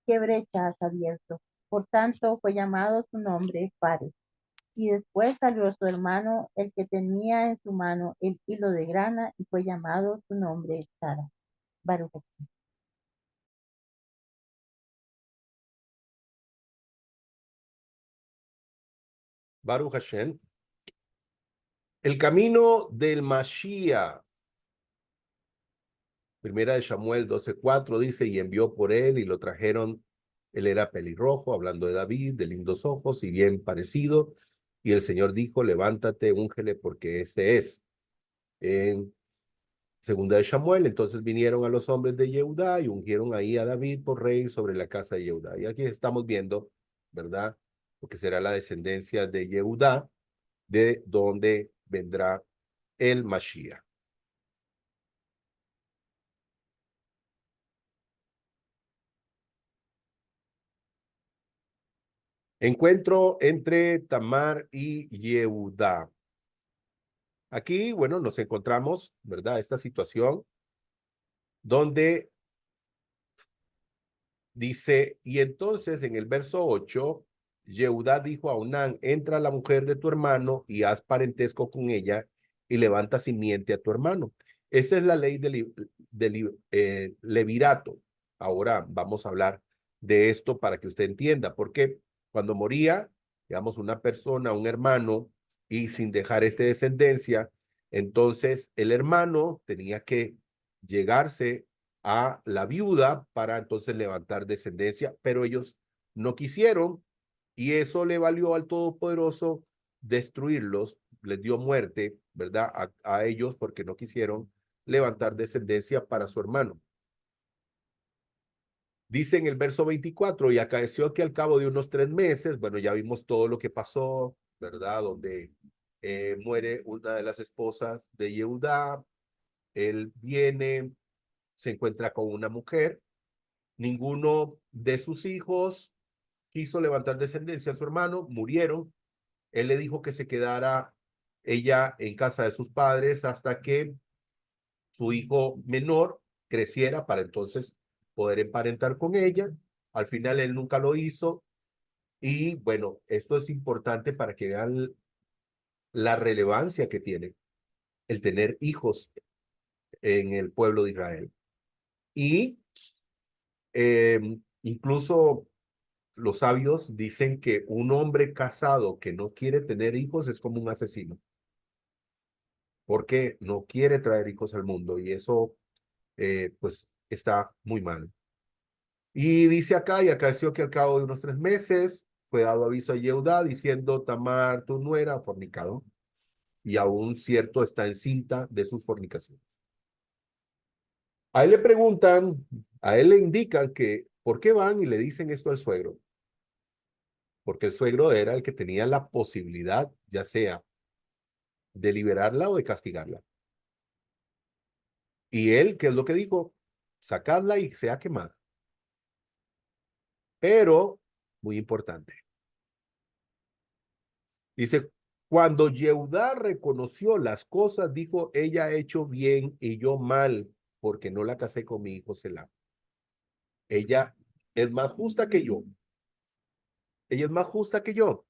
¿qué brecha has abierto? Por tanto, fue llamado su nombre Fares. Y después salió su hermano, el que tenía en su mano el hilo de grana, y fue llamado su nombre Sara. Baruch. Baruch Hashem. El camino del Mashiach. Primera de Samuel 12:4 dice, y envió por él y lo trajeron. Él era pelirrojo, hablando de David, de lindos ojos y bien parecido. Y el Señor dijo, levántate, úngele, porque ese es. En segunda de Samuel, entonces vinieron a los hombres de Yehudá y ungieron ahí a David por rey sobre la casa de Yehudá. Y aquí estamos viendo, ¿verdad? Lo que será la descendencia de Yehudá, de donde vendrá el Mashiach. Encuentro entre Tamar y Yehudá. Aquí, bueno, nos encontramos, ¿verdad? Esta situación donde dice, y entonces en el verso 8, Yehudá dijo a Onán, entra la mujer de tu hermano y haz parentesco con ella y levanta simiente a tu hermano. Esa es la ley de levirato. Ahora vamos a hablar de esto para que usted entienda, porque cuando moría, digamos, una persona, un hermano, y sin dejar descendencia, entonces el hermano tenía que llegarse a la viuda para entonces levantar descendencia, pero ellos no quisieron y eso le valió al Todopoderoso destruirlos, les dio muerte, ¿verdad? A ellos porque no quisieron levantar descendencia para su hermano. Dice en el verso 24, y acaeció que al cabo de unos 3 meses, bueno, ya vimos todo lo que pasó, ¿verdad? Donde muere una de las esposas de Yehudá, él viene, se encuentra con una mujer. Ninguno de sus hijos quiso levantar descendencia a su hermano, murieron. Él le dijo que se quedara ella en casa de sus padres hasta que su hijo menor creciera para entonces poder emparentar con ella. Al final él nunca lo hizo. Y bueno, esto es importante para que vean la relevancia que tiene el tener hijos en el pueblo de Israel. Y incluso los sabios dicen que un hombre casado que no quiere tener hijos es como un asesino, porque no quiere traer hijos al mundo y eso pues está muy mal. Y dice acá, y acaeció que al cabo de unos 3 meses fue dado aviso a Yehudá diciendo, Tamar, tu nuera, ha fornicado, y aún cierto está encinta de sus fornicaciones. A él le preguntan, a él le indican que, ¿por qué van y le dicen esto al suegro? Porque el suegro era el que tenía la posibilidad, ya sea de liberarla o de castigarla. Y él, ¿qué es lo que dijo? Sacadla y sea quemada. Pero, muy importante, dice, cuando Yehudá reconoció las cosas, dijo, ella ha hecho bien y yo mal, porque no la casé con mi hijo Selah. Ella es más justa que yo. Ella es más justa que yo.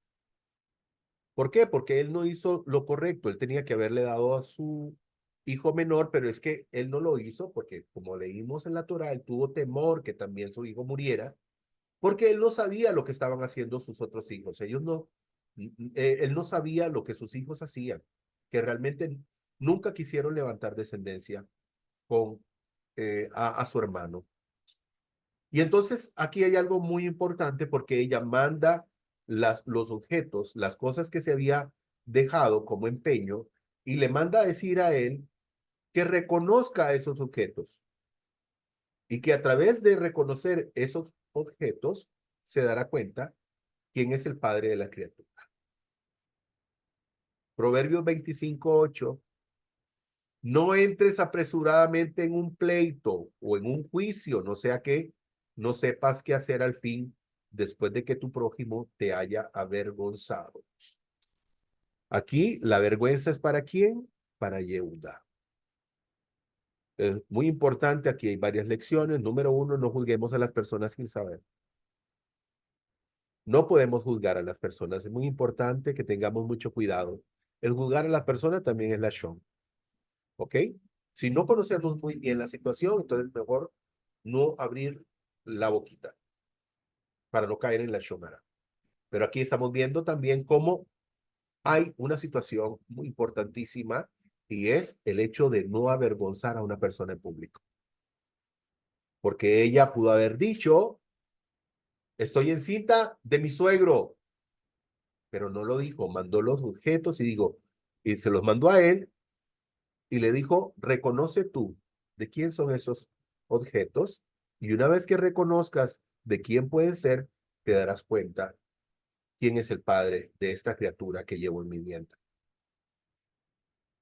¿Por qué? Porque él no hizo lo correcto. Él tenía que haberle dado a su hijo menor, pero es que él no lo hizo porque, como leímos en la Torah, él tuvo temor que también su hijo muriera, porque él no sabía lo que estaban haciendo sus otros hijos. Ellos no, él no sabía lo que sus hijos hacían, que realmente nunca quisieron levantar descendencia con a su hermano. Y entonces aquí hay algo muy importante porque ella manda los objetos, las cosas que se había dejado como empeño, y le manda a decir a él que reconozca esos objetos y que a través de reconocer esos objetos se dará cuenta quién es el padre de la criatura. Proverbios 25:8. No entres apresuradamente en un pleito o en un juicio, no sea que no sepas qué hacer al fin después de que tu prójimo te haya avergonzado. Aquí la vergüenza es para quién? Para Yehuda. Es muy importante, aquí hay varias lecciones. Número uno, no juzguemos a las personas sin saber. No podemos juzgar a las personas. Es muy importante que tengamos mucho cuidado. El juzgar a las personas también es la shon. ¿Ok? Si no conocemos muy bien la situación, entonces mejor no abrir la boquita para no caer en la shomara. Pero aquí estamos viendo también cómo hay una situación muy importantísima y es el hecho de no avergonzar a una persona en público. Porque ella pudo haber dicho, estoy encinta de mi suegro, pero no lo dijo, mandó los objetos y se los mandó a él y le dijo, reconoce tú de quién son esos objetos y una vez que reconozcas de quién pueden ser, te darás cuenta quién es el padre de esta criatura que llevo en mi vientre.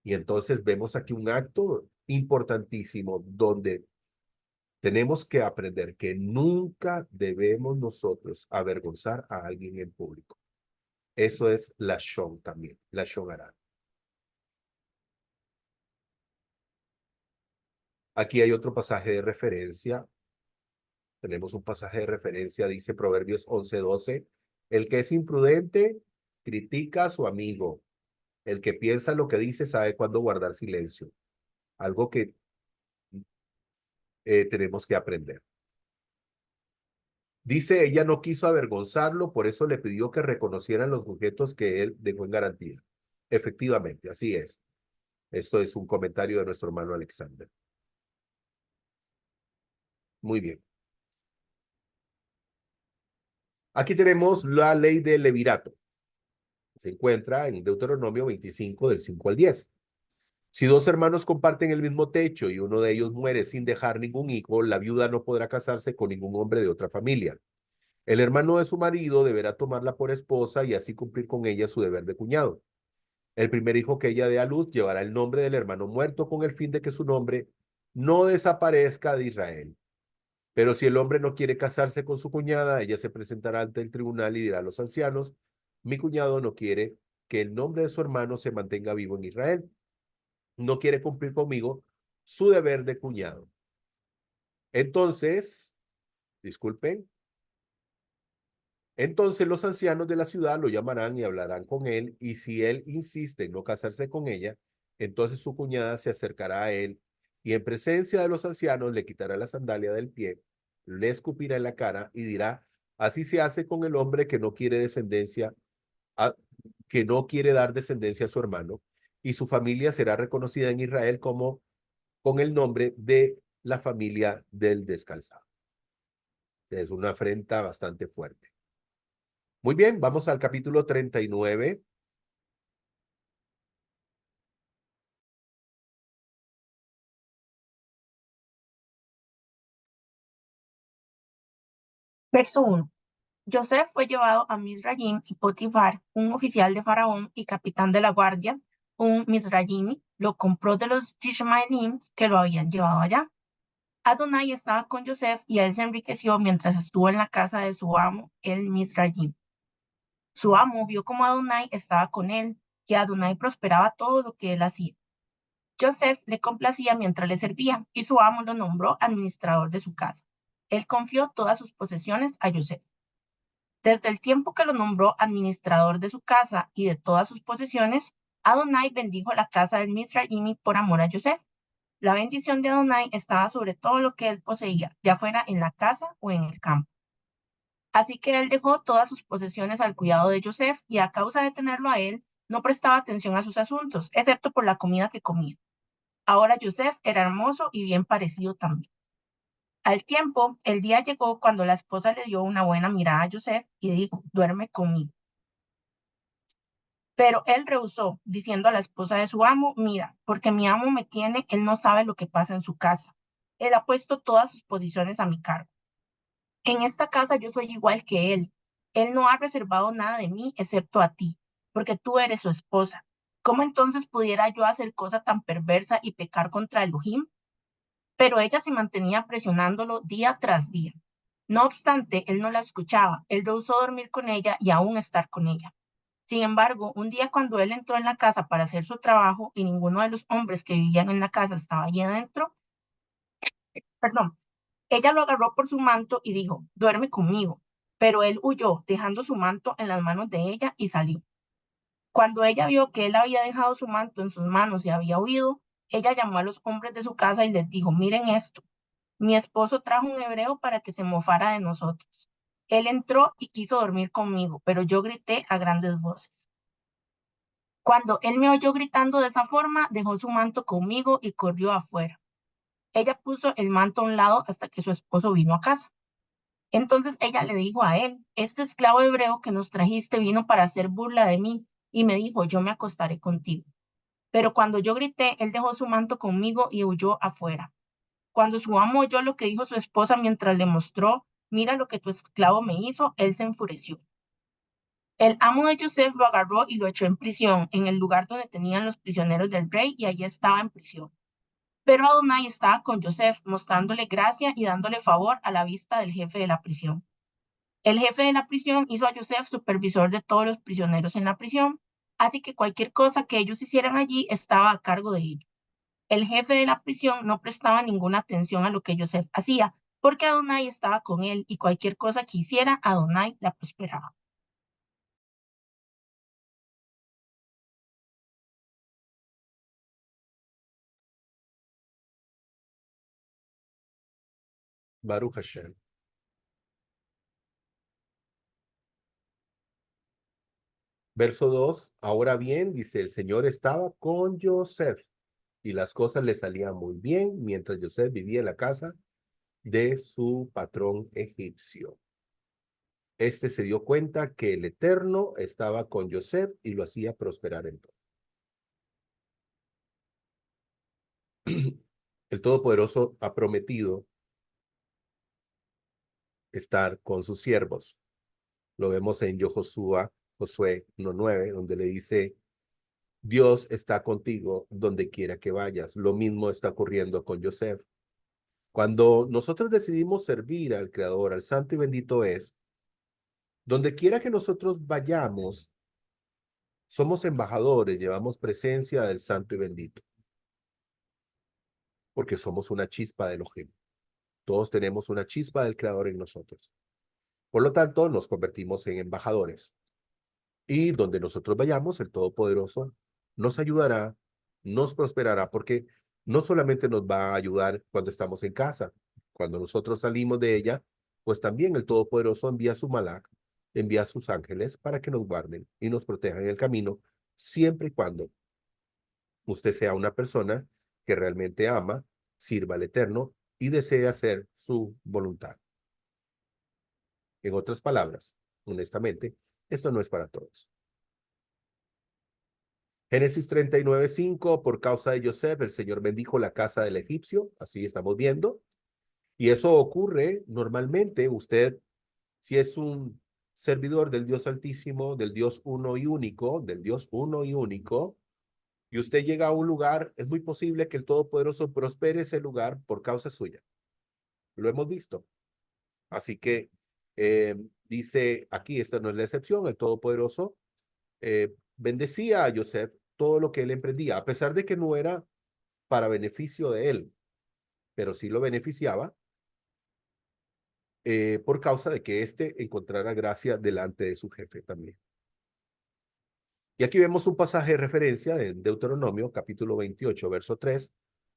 Y entonces vemos aquí un acto importantísimo donde tenemos que aprender que nunca debemos nosotros avergonzar a alguien en público. Eso es la shon también, la shon hará. Aquí hay otro pasaje de referencia. Tenemos un pasaje de referencia, dice Proverbios 11:12. El que es imprudente critica a su amigo. El que piensa lo que dice sabe cuándo guardar silencio. Algo que tenemos que aprender. Dice, ella no quiso avergonzarlo, por eso le pidió que reconocieran los objetos que él dejó en garantía. Efectivamente, así es. Esto es un comentario de nuestro hermano Alexander. Muy bien. Aquí tenemos la ley del levirato. Se encuentra en Deuteronomio 25, del 5 al 10. Si dos hermanos comparten el mismo techo y uno de ellos muere sin dejar ningún hijo, la viuda no podrá casarse con ningún hombre de otra familia. El hermano de su marido deberá tomarla por esposa y así cumplir con ella su deber de cuñado. El primer hijo que ella dé a luz llevará el nombre del hermano muerto con el fin de que su nombre no desaparezca de Israel. Pero si el hombre no quiere casarse con su cuñada, ella se presentará ante el tribunal y dirá a los ancianos, mi cuñado no quiere que el nombre de su hermano se mantenga vivo en Israel. No quiere cumplir conmigo su deber de cuñado. Entonces, disculpen, entonces los ancianos de la ciudad lo llamarán y hablarán con él, y si él insiste en no casarse con ella, entonces su cuñada se acercará a él y en presencia de los ancianos le quitará la sandalia del pie, le escupirá en la cara y dirá, así se hace con el hombre que no quiere descendencia, que no quiere dar descendencia a su hermano, y su familia será reconocida en Israel como con el nombre de la familia del descalzado. Es una afrenta bastante fuerte. Muy bien, vamos al capítulo 39. Verso 1. Yosef fue llevado a Mizraim y Potifar, un oficial de Faraón y capitán de la guardia, un Mizraimi, lo compró de los Ishmaelim que lo habían llevado allá. Adonai estaba con Yosef y él se enriqueció mientras estuvo en la casa de su amo, el Mizraim. Su amo vio cómo Adonai estaba con él, que Adonai prosperaba todo lo que él hacía. Yosef le complacía mientras le servía y su amo lo nombró administrador de su casa. Él confió todas sus posesiones a Yosef. Desde el tiempo que lo nombró administrador de su casa y de todas sus posesiones, Adonai bendijo la casa del Mizraimi por amor a Yosef. La bendición de Adonai estaba sobre todo lo que él poseía, ya fuera en la casa o en el campo. Así que él dejó todas sus posesiones al cuidado de Yosef y a causa de tenerlo a él, no prestaba atención a sus asuntos, excepto por la comida que comía. Ahora Yosef era hermoso y bien parecido también. Al tiempo, el día llegó cuando la esposa le dio una buena mirada a Yosef y dijo, duerme conmigo. Pero él rehusó, diciendo a la esposa de su amo, mira, porque mi amo me tiene, él no sabe lo que pasa en su casa. Él ha puesto todas sus posiciones a mi cargo. En esta casa yo soy igual que él. Él no ha reservado nada de mí excepto a ti, porque tú eres su esposa. ¿Cómo entonces pudiera yo hacer cosa tan perversa y pecar contra Elohim? Pero ella se mantenía presionándolo día tras día. No obstante, él no la escuchaba. Él rehusó dormir con ella y aún estar con ella. Sin embargo, un día cuando él entró en la casa para hacer su trabajo y ninguno de los hombres que vivían en la casa estaba allí adentro, perdón, ella lo agarró por su manto y dijo, duerme conmigo. Pero él huyó, dejando su manto en las manos de ella y salió. Cuando ella vio que él había dejado su manto en sus manos y había huido, ella llamó a los hombres de su casa y les dijo, miren esto, mi esposo trajo un hebreo para que se mofara de nosotros. Él entró y quiso dormir conmigo, pero yo grité a grandes voces. Cuando él me oyó gritando de esa forma, dejó su manto conmigo y corrió afuera. Ella puso el manto a un lado hasta que su esposo vino a casa. Entonces ella le dijo a él, este esclavo hebreo que nos trajiste vino para hacer burla de mí y me dijo, yo me acostaré contigo. Pero cuando yo grité, él dejó su manto conmigo y huyó afuera. Cuando su amo oyó lo que dijo su esposa mientras le mostró, mira lo que tu esclavo me hizo, él se enfureció. El amo de Yosef lo agarró y lo echó en prisión, en el lugar donde tenían los prisioneros del rey, y allí estaba en prisión. Pero Adonai estaba con Yosef, mostrándole gracia y dándole favor a la vista del jefe de la prisión. El jefe de la prisión hizo a Yosef supervisor de todos los prisioneros en la prisión, así que cualquier cosa que ellos hicieran allí estaba a cargo de ellos. El jefe de la prisión no prestaba ninguna atención a lo que Yosef hacía, porque Adonai estaba con él y cualquier cosa que hiciera, Adonai la prosperaba. Baruch Hashem. Verso 2. Ahora bien, dice, el Señor estaba con Yosef y las cosas le salían muy bien mientras Yosef vivía en la casa de su patrón egipcio. Este se dio cuenta que el Eterno estaba con Yosef y lo hacía prosperar en todo. El Todopoderoso ha prometido estar con sus siervos. Lo vemos en Josué 1:9, donde le dice, Dios está contigo donde quiera que vayas. Lo mismo está ocurriendo con Yosef. Cuando nosotros decidimos servir al Creador, al Santo y Bendito es, donde quiera que nosotros vayamos, somos embajadores, llevamos presencia del Santo y Bendito, porque somos una chispa de Elohim. Todos tenemos una chispa del Creador en nosotros. Por lo tanto, nos convertimos en embajadores. Y donde nosotros vayamos, el Todopoderoso nos ayudará, nos prosperará, porque no solamente nos va a ayudar cuando estamos en casa, cuando nosotros salimos de ella, pues también el Todopoderoso envía su malach, envía sus ángeles para que nos guarden y nos protejan en el camino, siempre y cuando usted sea una persona que realmente ama, sirva al Eterno y desea hacer su voluntad. En otras palabras, honestamente, esto no es para todos. Génesis 39:5, por causa de Yosef, el Señor bendijo la casa del egipcio, así estamos viendo. Y eso ocurre normalmente, usted, si es un servidor del Dios Altísimo, del Dios uno y único, y usted llega a un lugar, es muy posible que el Todopoderoso prospere ese lugar por causa suya. lo hemos visto. Así que dice aquí, esta no es la excepción, el Todopoderoso bendecía a Joseph todo lo que él emprendía, a pesar de que no era para beneficio de él, pero sí lo beneficiaba por causa de que éste encontrara gracia delante de su jefe también. Y aquí vemos un pasaje de referencia de Deuteronomio, capítulo 28, verso 3,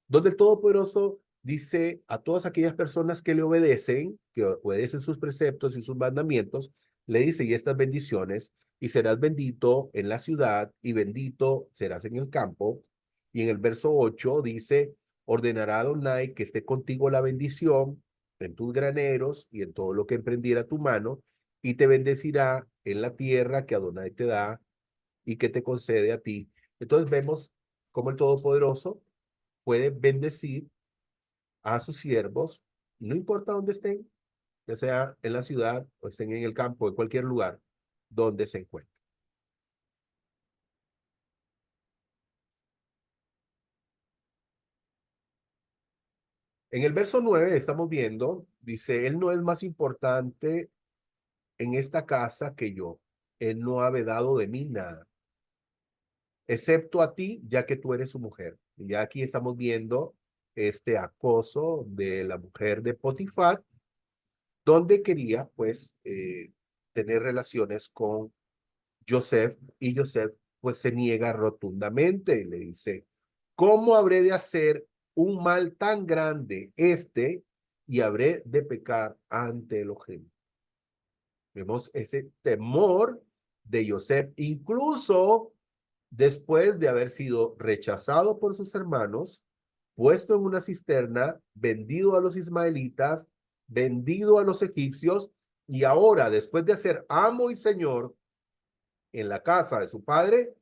donde el Todopoderoso dice a todas aquellas personas que le obedecen, que obedecen sus preceptos y sus mandamientos, le dice, y estas bendiciones, y serás bendito en la ciudad, y bendito serás en el campo. Y en el verso 8 dice, ordenará a Adonai que esté contigo la bendición en tus graneros y en todo lo que emprendiera tu mano, y te bendecirá en la tierra que Adonai te da y que te concede a ti. Entonces vemos cómo el Todopoderoso puede bendecir a sus siervos, no importa dónde estén, ya sea en la ciudad o estén en el campo, en cualquier lugar donde se encuentren. En el verso 9 estamos viendo, dice, él no es más importante en esta casa que yo. Él no ha vedado de mí nada, excepto a ti, ya que tú eres su mujer. Y ya aquí estamos viendo este acoso de la mujer de Potifar, donde quería pues tener relaciones con Joseph, y Joseph pues se niega rotundamente y le dice, ¿cómo habré de hacer un mal tan grande y habré de pecar ante Elohim? Vemos ese temor de Joseph, incluso después de haber sido rechazado por sus hermanos, puesto en una cisterna, vendido a los ismaelitas, vendido a los egipcios, y ahora, después de ser amo y señor en la casa de su padre,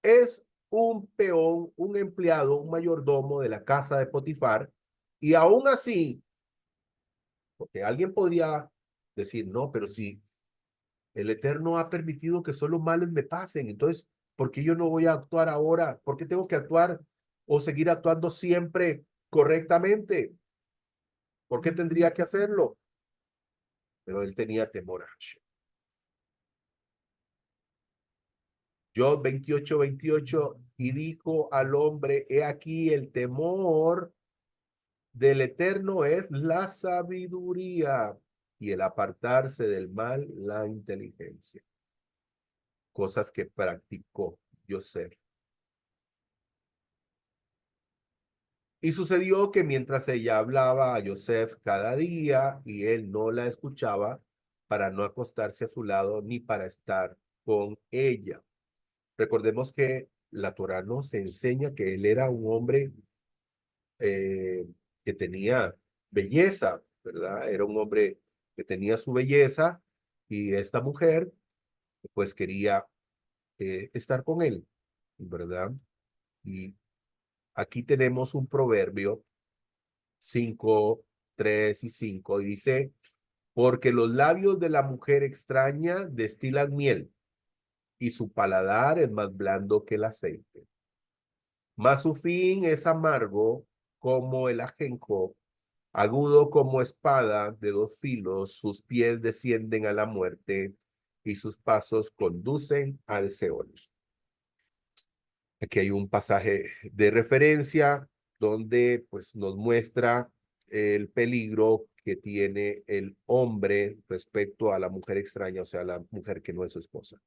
es un peón, un empleado, un mayordomo de la casa de Potifar, y aún así, porque alguien podría decir, no, pero si el Eterno ha permitido que solo males me pasen, entonces, ¿por qué yo no voy a actuar ahora? ¿Por qué tengo que actuar o seguir actuando siempre correctamente? ¿Por qué tendría que hacerlo? Pero él tenía temor a Hashem. Job 28:28, y dijo al hombre, he aquí el temor del Eterno es la sabiduría y el apartarse del mal la inteligencia. Cosas que practicó Joseph. Y sucedió que mientras ella hablaba a Joseph cada día y él no la escuchaba para no acostarse a su lado ni para estar con ella. Recordemos que la Torá nos enseña que él era un hombre eh, que tenía belleza, ¿verdad? Era un hombre que tenía su belleza y esta mujer pues quería estar con él, ¿verdad? Y aquí tenemos un proverbio 5:3 y 5 dice, porque los labios de la mujer extraña destilan miel y su paladar es más blando que el aceite. Mas su fin es amargo como el ajenjo, agudo como espada de dos filos, sus pies descienden a la muerte y sus pasos conducen al Seol. Aquí hay un pasaje de referencia donde pues nos muestra el peligro que tiene el hombre respecto a la mujer extraña, o sea, la mujer que no es su esposa.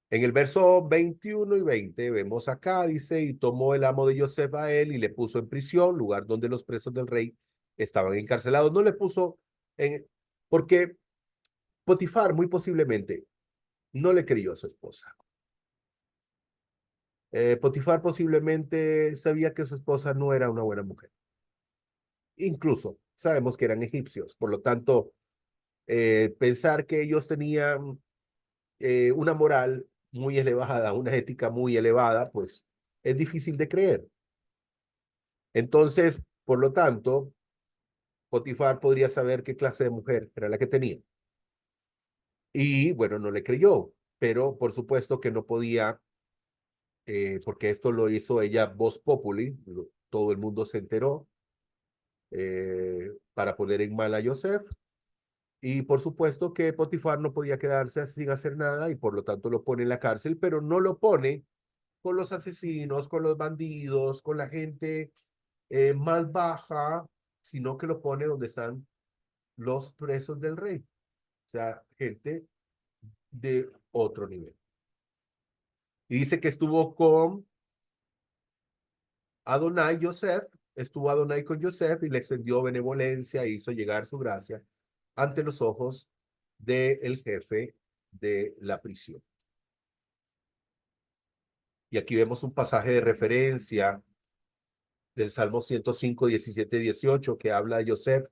En el verso 21 y 20 vemos acá, dice, y tomó el amo de Joseph a él y le puso en prisión, lugar donde los presos del rey estaban encarcelados. No le puso en, porque Potifar muy posiblemente no le creyó a su esposa. Potifar posiblemente sabía que su esposa no era una buena mujer. Incluso sabemos que eran egipcios, por lo tanto, pensar que ellos tenían una moral muy elevada, una ética muy elevada, pues es difícil de creer. Entonces, por lo tanto, Potifar podría saber qué clase de mujer era la que tenía. Y bueno, no le creyó, pero por supuesto que no podía, porque esto lo hizo ella voz populi, todo el mundo se enteró para poner en mal a Joseph. Y por supuesto que Potifar no podía quedarse sin hacer nada y por lo tanto lo pone en la cárcel, pero no lo pone con los asesinos, con los bandidos, con la gente más baja, sino que lo pone donde están los presos del rey. O sea, gente de otro nivel. Y dice que estuvo con Adonai Joseph, estuvo Adonai con Joseph y le extendió benevolencia e hizo llegar su gracia ante los ojos del jefe de la prisión. Y aquí vemos un pasaje de referencia del Salmo 105, 17, 18, que habla de Joseph,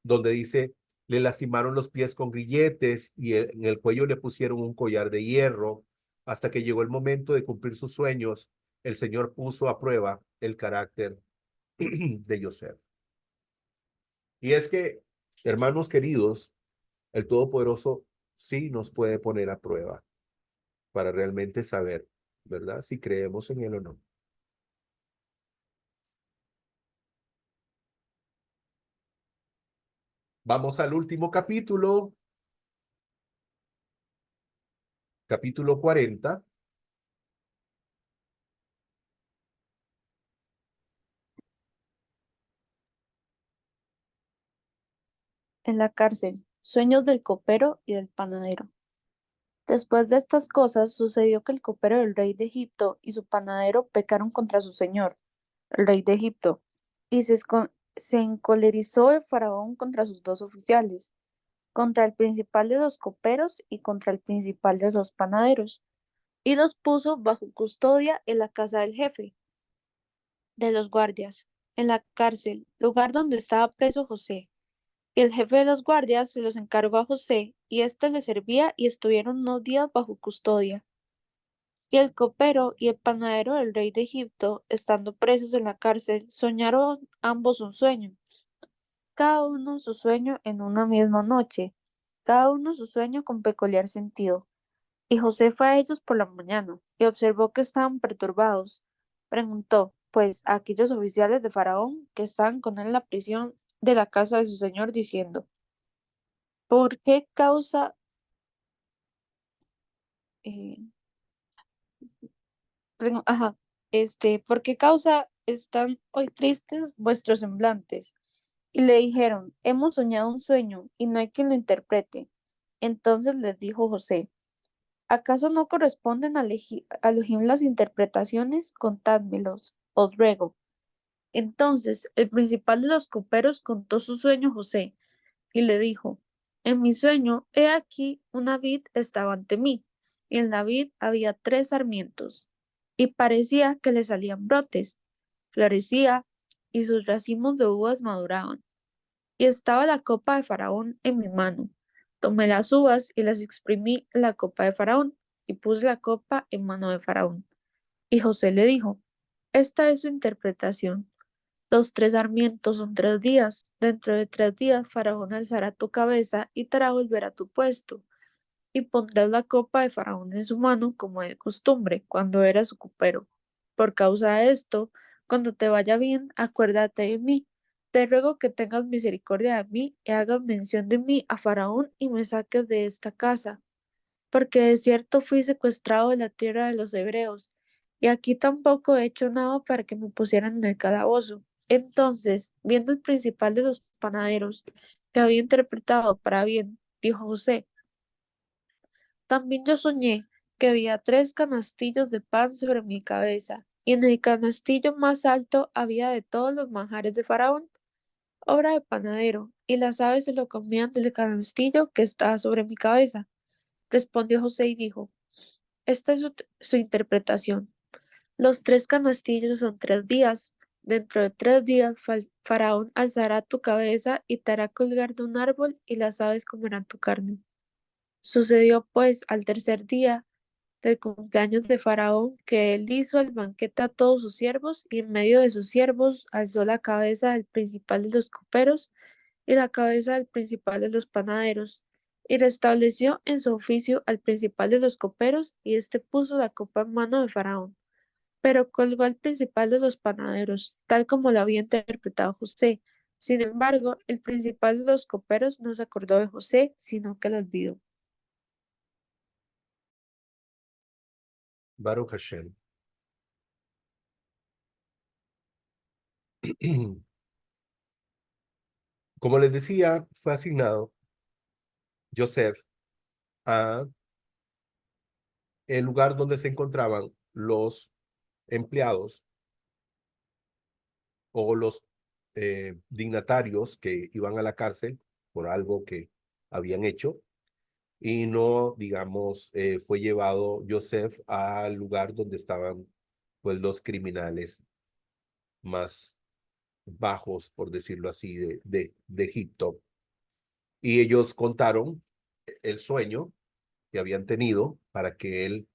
donde dice, le lastimaron los pies con grilletes y en el cuello le pusieron un collar de hierro, hasta que llegó el momento de cumplir sus sueños. El Señor puso a prueba el carácter de Joseph. Y es que, hermanos queridos, el Todopoderoso sí nos puede poner a prueba para realmente saber, ¿verdad? Si creemos en Él o no. Vamos al último capítulo, capítulo 40. En la cárcel, sueños del copero y del panadero. Después de estas cosas, sucedió que el copero del rey de Egipto y su panadero pecaron contra su señor, el rey de Egipto, y se encolerizó el faraón contra sus dos oficiales, contra el principal de los coperos y contra el principal de los panaderos, y los puso bajo custodia en la casa del jefe de los guardias, en la cárcel, lugar donde estaba preso José. Y el jefe de los guardias se los encargó a José, y éste le servía, y estuvieron unos días bajo custodia. Y el copero y el panadero del rey de Egipto, estando presos en la cárcel, soñaron ambos un sueño, cada uno su sueño en una misma noche, cada uno su sueño con peculiar sentido. Y José fue a ellos por la mañana, y observó que estaban perturbados. Preguntó, pues, a aquellos oficiales de Faraón que estaban con él en la prisión de la casa de su señor, diciendo, ¿por qué causa, eh, ajá, por qué causa están hoy tristes vuestros semblantes? Y le dijeron, hemos soñado un sueño, y no hay quien lo interprete. Entonces les dijo José, ¿acaso no corresponden a Elohim las interpretaciones? Contádmelos, os ruego. Entonces el principal de los coperos contó su sueño a José, y le dijo, en mi sueño, he aquí una vid estaba ante mí, y en la vid había tres sarmientos, y parecía que le salían brotes, florecía, y sus racimos de uvas maduraban. Y estaba la copa de Faraón en mi mano. Tomé las uvas y las exprimí en la copa de Faraón, y puse la copa en mano de Faraón. Y José le dijo, esta es su interpretación. Los tres sarmientos son 3 días. Dentro de 3 días Faraón alzará tu cabeza y te hará volver a tu puesto. Y pondrás la copa de Faraón en su mano como de costumbre, cuando era su copero. Por causa de esto, cuando te vaya bien, acuérdate de mí. Te ruego que tengas misericordia de mí y hagas mención de mí a Faraón y me saques de esta casa, porque de cierto fui secuestrado de la tierra de los hebreos, y aquí tampoco he hecho nada para que me pusieran en el calabozo. Entonces, viendo el principal de los panaderos que había interpretado para bien, dijo José, también yo soñé que había 3 canastillos de pan sobre mi cabeza, y en el canastillo más alto había de todos los manjares de Faraón, obra de panadero, y las aves se lo comían del canastillo que estaba sobre mi cabeza. Respondió José y dijo, esta es su interpretación. Los 3 canastillos son 3 días. Dentro de 3 días Faraón alzará tu cabeza y te hará colgar de un árbol y las aves comerán tu carne. Sucedió pues al tercer día del cumpleaños de Faraón que él hizo el banquete a todos sus siervos y en medio de sus siervos alzó la cabeza del principal de los coperos y la cabeza del principal de los panaderos, y restableció en su oficio al principal de los coperos, y éste puso la copa en mano de Faraón. pero colgó al principal de los panaderos, tal como lo había interpretado José. Sin embargo, el principal de los coperos no se acordó de José, sino que lo olvidó. Baruch Hashem. Como les decía, fue asignado Joseph a el lugar donde se encontraban los empleados o los dignatarios que iban a la cárcel por algo que habían hecho y no, digamos, fue llevado Joseph al lugar donde estaban pues los criminales más bajos, por decirlo así, de Egipto. Y ellos contaron el sueño que habían tenido para que él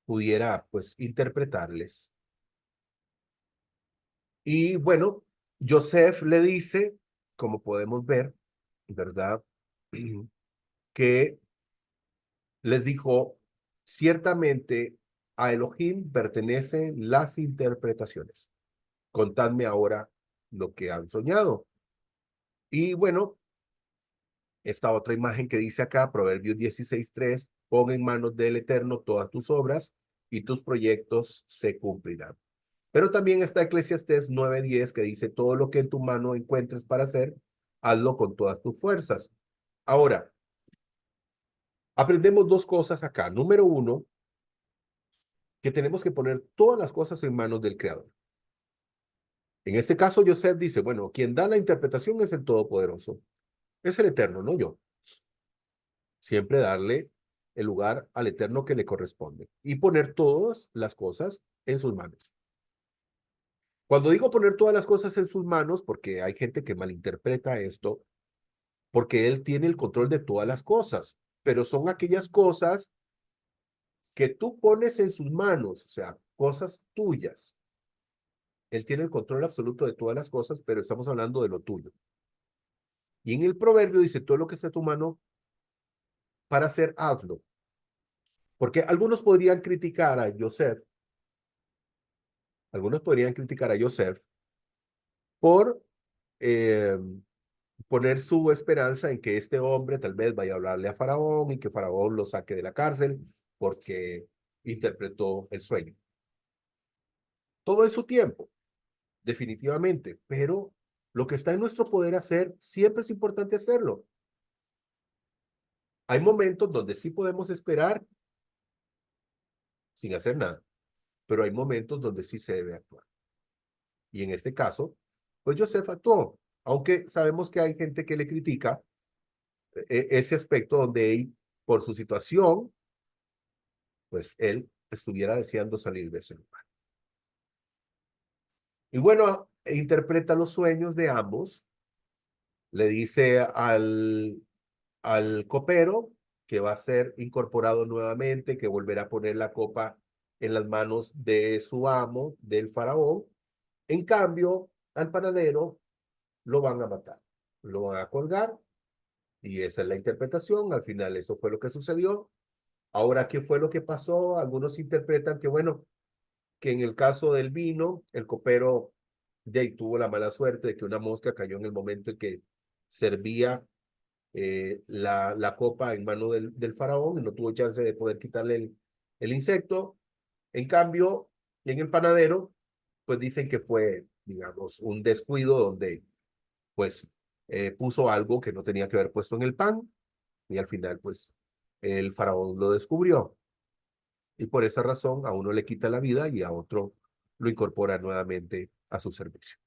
pudiera pues interpretarles. Y bueno, Joseph le dice, como podemos ver, ¿verdad? Que les dijo, ciertamente a Elohim pertenecen las interpretaciones. Contadme ahora lo que han soñado. Y bueno, esta otra imagen que dice acá, Proverbios 16:3, pon en manos del Eterno todas tus obras y tus proyectos se cumplirán. Pero también está Eclesiastés 9:10 que dice, todo lo que en tu mano encuentres para hacer, hazlo con todas tus fuerzas. Ahora, aprendemos dos cosas acá. Número uno, que tenemos que poner todas las cosas en manos del Creador. En este caso, Joseph dice, bueno, quien da la interpretación es el Todopoderoso. Es el Eterno, no yo. Siempre darle el lugar al Eterno que le corresponde y poner todas las cosas en sus manos. Cuando digo poner todas las cosas en sus manos, porque hay gente que malinterpreta esto, porque Él tiene el control de todas las cosas, pero son aquellas cosas que tú pones en sus manos, o sea, cosas tuyas. Él tiene el control absoluto de todas las cosas, pero estamos hablando de lo tuyo. Y en el proverbio dice, todo lo que esté a tu mano para hacer, hazlo. Porque algunos podrían criticar a Joseph, por eh, poner su esperanza en que este hombre tal vez vaya a hablarle a Faraón y que Faraón lo saque de la cárcel porque interpretó el sueño. Todo en su tiempo, definitivamente, pero lo que está en nuestro poder hacer, siempre es importante hacerlo. Hay momentos donde sí podemos esperar sin hacer nada, pero hay momentos donde sí se debe actuar. Y en este caso, pues Joseph actuó, aunque sabemos que hay gente que le critica ese aspecto donde él, por su situación, pues él estuviera deseando salir de ese lugar. Y bueno, interpreta los sueños de ambos, le dice al copero que va a ser incorporado nuevamente, que volverá a poner la copa en las manos de su amo, del faraón. En cambio, al panadero lo van a matar, lo van a colgar, y esa es la interpretación. Al final eso fue lo que sucedió. Ahora, ¿qué fue lo que pasó? Algunos interpretan que, bueno, que en el caso del vino, el copero tuvo la mala suerte de que una mosca cayó en el momento en que servía la copa en mano del faraón y no tuvo chance de poder quitarle el insecto. En cambio, en el panadero, pues dicen que fue, digamos, un descuido donde, pues, puso algo que no tenía que haber puesto en el pan y al final, pues, el faraón lo descubrió. Y por esa razón a uno le quita la vida y a otro lo incorpora nuevamente a su servicio.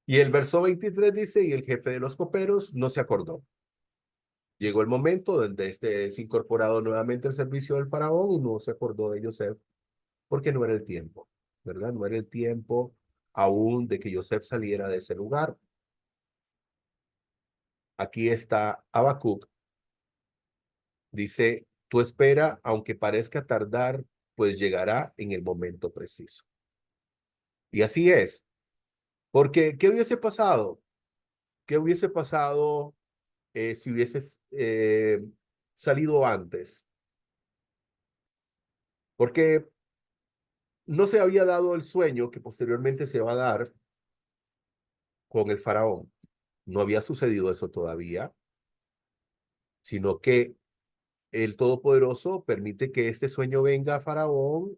Y el verso 23 dice, y el jefe de los coperos no se acordó. Llegó el momento donde este es incorporado nuevamente al servicio del faraón y no se acordó de Joseph porque no era el tiempo, ¿verdad? No era el tiempo aún de que Joseph saliera de ese lugar. Aquí está Habacuc. Dice, tú espera, aunque parezca tardar, pues llegará en el momento preciso. Y así es. Porque, ¿qué hubiese pasado? ¿Qué hubiese pasado si hubiese salido antes, porque no se había dado el sueño que posteriormente se va a dar con el faraón. No había sucedido eso todavía, sino que el Todopoderoso permite que este sueño venga a Faraón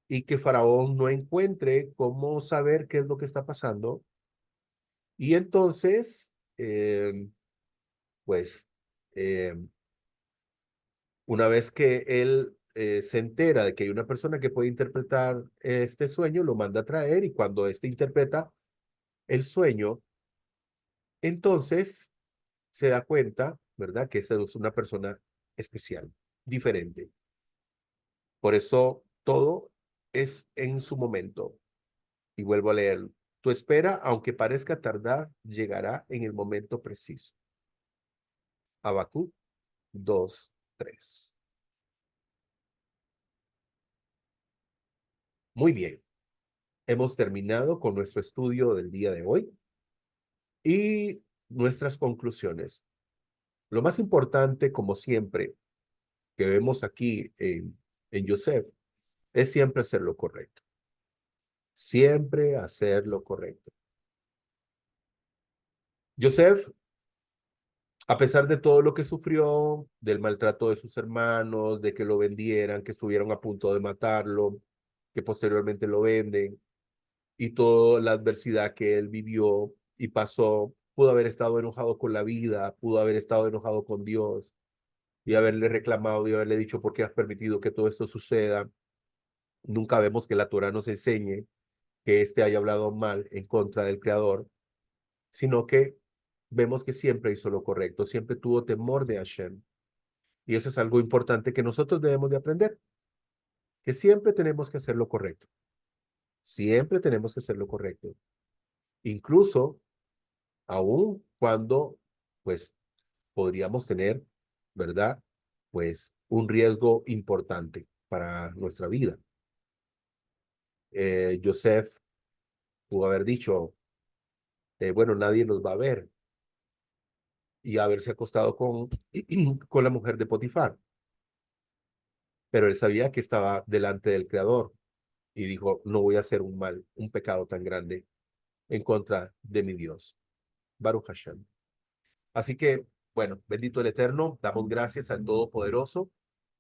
y que Faraón no encuentre cómo saber qué es lo que está pasando. Y entonces, pues, eh, una vez que él se entera de que hay una persona que puede interpretar este sueño, lo manda a traer y cuando éste interpreta el sueño, entonces se da cuenta, ¿verdad? Que esa es una persona especial, diferente. Por eso todo es en su momento. Y vuelvo a leer. Tu espera, aunque parezca tardar, llegará en el momento preciso. Habacuc 2:3. Muy bien. Hemos terminado con nuestro estudio del día de hoy y nuestras conclusiones. Lo más importante, como siempre, que vemos aquí en Joseph, es siempre hacer lo correcto. Siempre hacer lo correcto. Joseph, a pesar de todo lo que sufrió, del maltrato de sus hermanos, de que lo vendieran, que estuvieron a punto de matarlo, que posteriormente lo venden, y toda la adversidad que él vivió y pasó, pudo haber estado enojado con la vida, pudo haber estado enojado con Dios y haberle reclamado y haberle dicho por qué has permitido que todo esto suceda. Nunca vemos que la Torah nos enseñe que éste haya hablado mal en contra del Creador, sino que vemos que siempre hizo lo correcto, siempre tuvo temor de Hashem. Y eso es algo importante que nosotros debemos de aprender, que siempre tenemos que hacer lo correcto. Siempre tenemos que hacer lo correcto. Incluso, aun cuando, pues, podríamos tener, ¿verdad? Pues, un riesgo importante para nuestra vida. Joseph pudo haber dicho, bueno, nadie nos va a ver, y haberse acostado con la mujer de Potifar. Pero él sabía que estaba delante del Creador y dijo, no voy a hacer un mal, un pecado tan grande en contra de mi Dios. Baruch Hashem. Así que, bueno, bendito el Eterno, damos gracias al Todopoderoso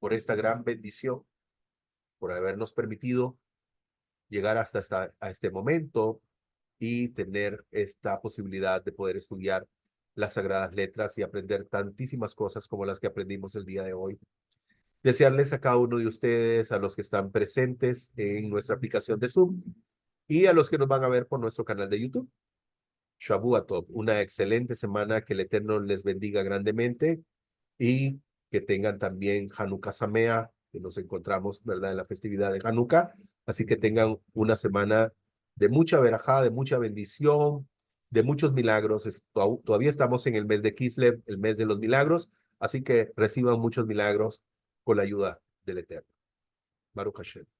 por esta gran bendición, por habernos permitido llegar hasta a este momento y tener esta posibilidad de poder estudiar las Sagradas Letras y aprender tantísimas cosas como las que aprendimos el día de hoy. Desearles a cada uno de ustedes, a los que están presentes en nuestra aplicación de Zoom y a los que nos van a ver por nuestro canal de YouTube. Shavua Tov, una excelente semana, que el Eterno les bendiga grandemente y que tengan también Hanukkah Samea, que nos encontramos, ¿verdad?, en la festividad de Hanukkah. Así que tengan una semana de mucha verajá, de mucha bendición, de muchos milagros. Todavía estamos en el mes de Kislev, el mes de los milagros, así que reciban muchos milagros con la ayuda del Eterno. Baruch Hashem.